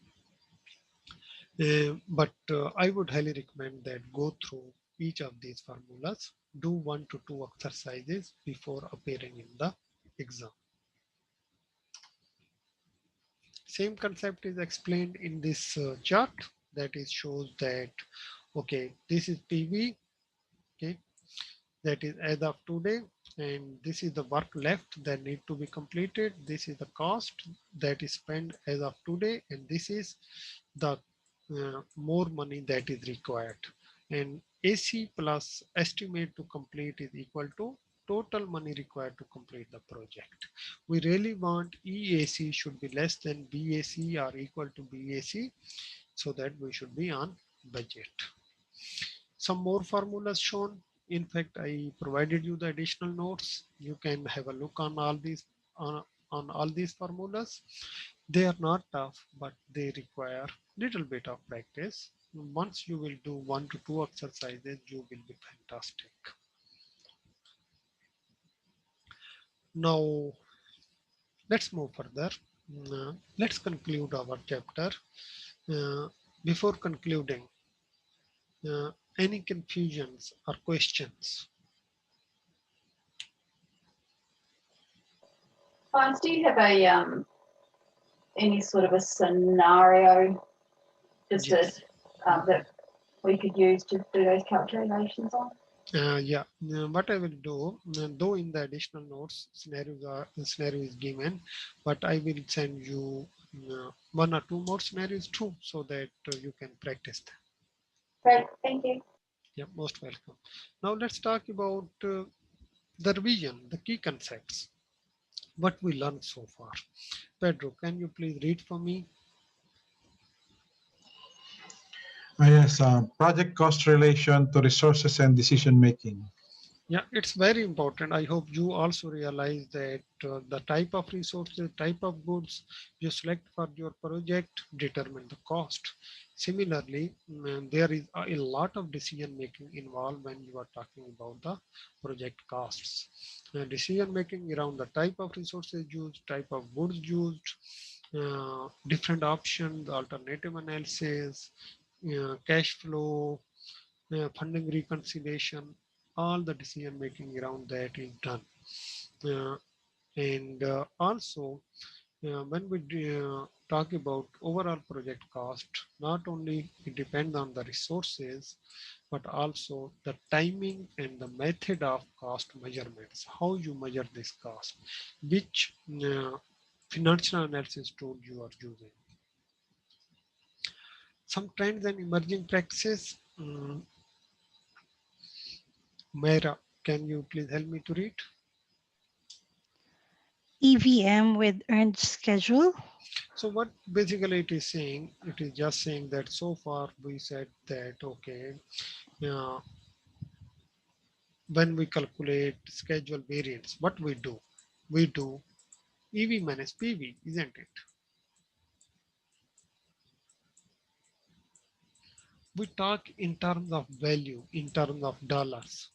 But I would highly recommend that go through each of these formulas, do 1 to 2 exercises before appearing in the exam. Same concept is explained in this chart, that is shows that, okay, this is PV, okay, that is as of today, and this is the work left that need to be completed. This is the cost that is spent as of today, and this is the more money that is required. And AC plus estimate to complete is equal to total money required to complete the project. We really want EAC should be less than BAC or equal to BAC, so that we should be on budget. Some more formulas shown. In fact, I provided you the additional notes. You can have a look on all these on all these formulas. They are not tough, but they require little bit of practice. Once you will do 1 to 2 exercises, you will be fantastic. Now, let's move further. Let's conclude our chapter. Before concluding, any confusions or questions? Fines, do you have a any sort of a scenario just Yes. that we could use to do those calculations on? Yeah, what I will do, though in the additional notes, scenario is given, but I will send you one or two more scenarios too, so that you can practice them. Great, thank you. Yeah, most welcome. Now let's talk about the revision, the key concepts, what we learned so far. Pedro, can you please read for me? Yes, project cost relation to resources and decision making. Yeah, it's very important. I hope you also realize that the type of resources, type of goods you select for your project determine the cost. Similarly, there is a lot of decision making involved when you are talking about the project costs. Decision making around the type of resources used, type of goods used, different options, alternative analysis, cash flow, funding reconciliation, all the decision making around that is done. Uh, and also, when we talk about overall project cost, not only it depends on the resources, but also the timing and the method of cost measurements, how you measure this cost, which financial analysis tool you are using. Some trends and emerging practices. Mayra, can you please help me to read? EVM with earned schedule. So what basically it is saying, it is just saying that so far we said that, okay, uh, when we calculate schedule variance, what we do? We do EV minus PV, isn't it? We talk in terms of value, in terms of dollars.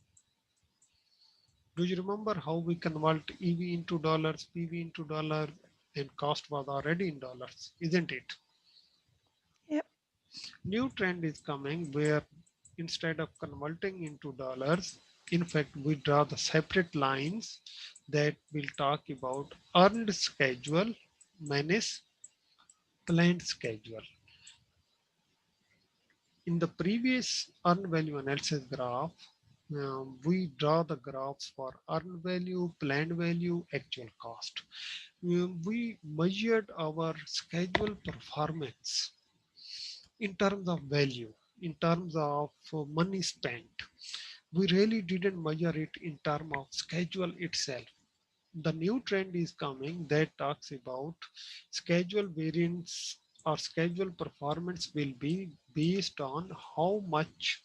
Do you remember how we convert EV into dollars, PV into dollars, and cost was already in dollars, isn't it? Yep. New trend is coming where instead of converting into dollars, in fact, we draw the separate lines that will talk about earned schedule minus planned schedule. In the previous earned value analysis graph, we draw the graphs for earned value, planned value, actual cost. We measured our schedule performance in terms of value, in terms of money spent. We really didn't measure it in terms of schedule itself. The new trend is coming that talks about schedule variance or schedule performance will be based on how much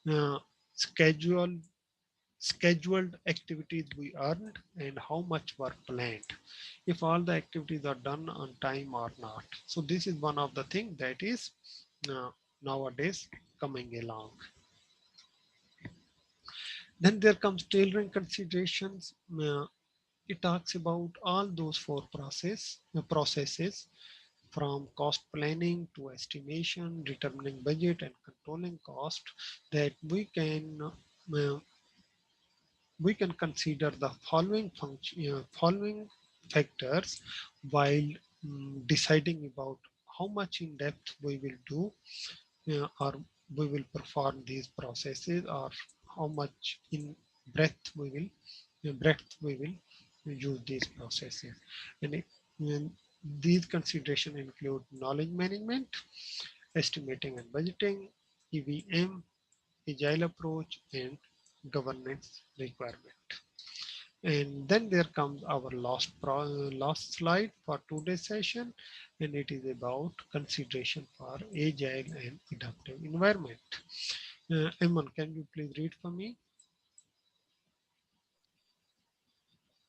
uh, schedule scheduled activities we earned and how much were planned, if all the activities are done on time or not. So this is one of the things that is uh, nowadays coming along. Then there comes tailoring considerations. It talks about all those four processes from cost planning to estimation, determining budget and controlling cost, that uh, we can consider the following factors while deciding about how much in depth we will do or we will perform these processes, or how much in breadth we will use these processes. And these considerations include knowledge management, estimating and budgeting, EVM, agile approach, and governance requirement. And then there comes our last slide for today's session, and it is about consideration for agile and adaptive environment. Eamon, can you please read for me?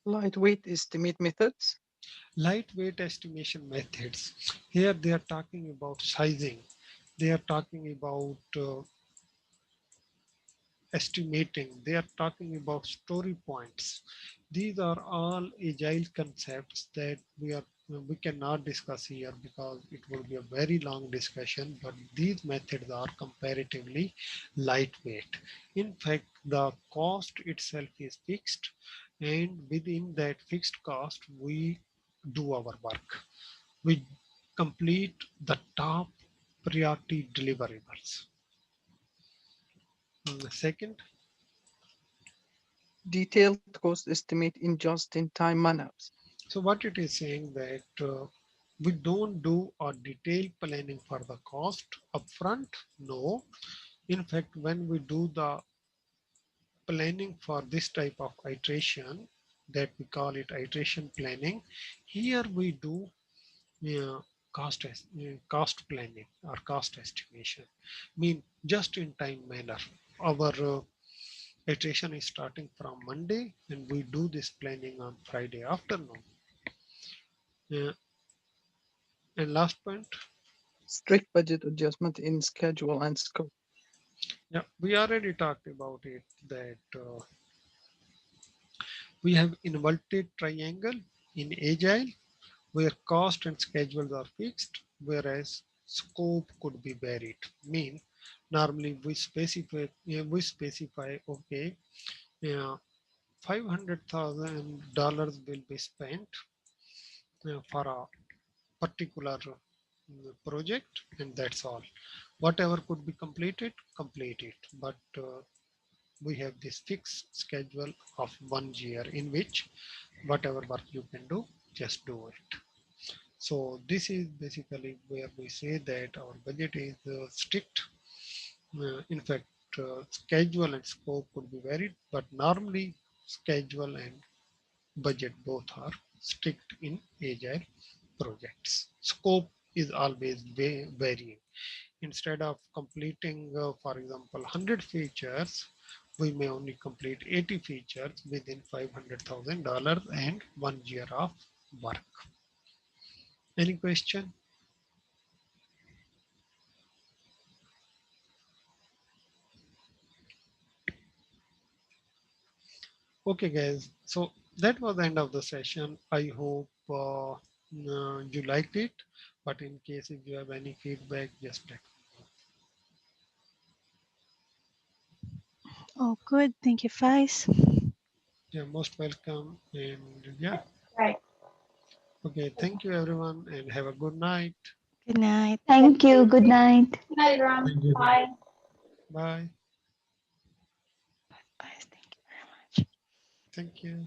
Lightweight estimate methods. Lightweight estimation methods. Here they are talking about sizing. They are talking about estimating. They are talking about story points. These are all agile concepts that we cannot discuss here because it will be a very long discussion, but these methods are comparatively lightweight. In fact, the cost itself is fixed, and within that fixed cost, we do our work. We complete the top priority deliverables. Second, detailed cost estimate in just-in-time manner. So what it is saying that we don't do a detailed planning for the cost upfront. No, in fact, when we do the planning for this type of iteration, that we call it iteration planning, here we do cost planning or cost estimation, mean just in time manner. Our iteration is starting from Monday and we do this planning on Friday afternoon. And last point. Strict budget adjustment in schedule and scope. Yeah, we already talked about it that we have inverted triangle in Agile where cost and schedules are fixed, whereas scope could be varied. Mean normally we specify okay, $500,000 will be spent for a particular project, and that's all. Whatever could be completed, complete it. But we have this fixed schedule of 1 year in which whatever work you can do, just do it. So this is basically where we say that our budget is strict. In fact, schedule and scope could be varied, but normally schedule and budget both are strict in agile projects. Scope is always varying. Instead of completing, for example, 100 features, we may only complete 80 features within $500,000 and 1 year of work. Any question? Okay, guys. So that was the end of the session. I hope you liked it. But in case if you have any feedback, just let me know. Oh, good. Thank you, Faiz. You're most welcome. And yeah, Great. okay. Thank you, everyone, and have a good night. Good night. Thank you. Good night. Good night, everyone. Thank you. Bye. Bye. Faiz, thank you very much. Thank you.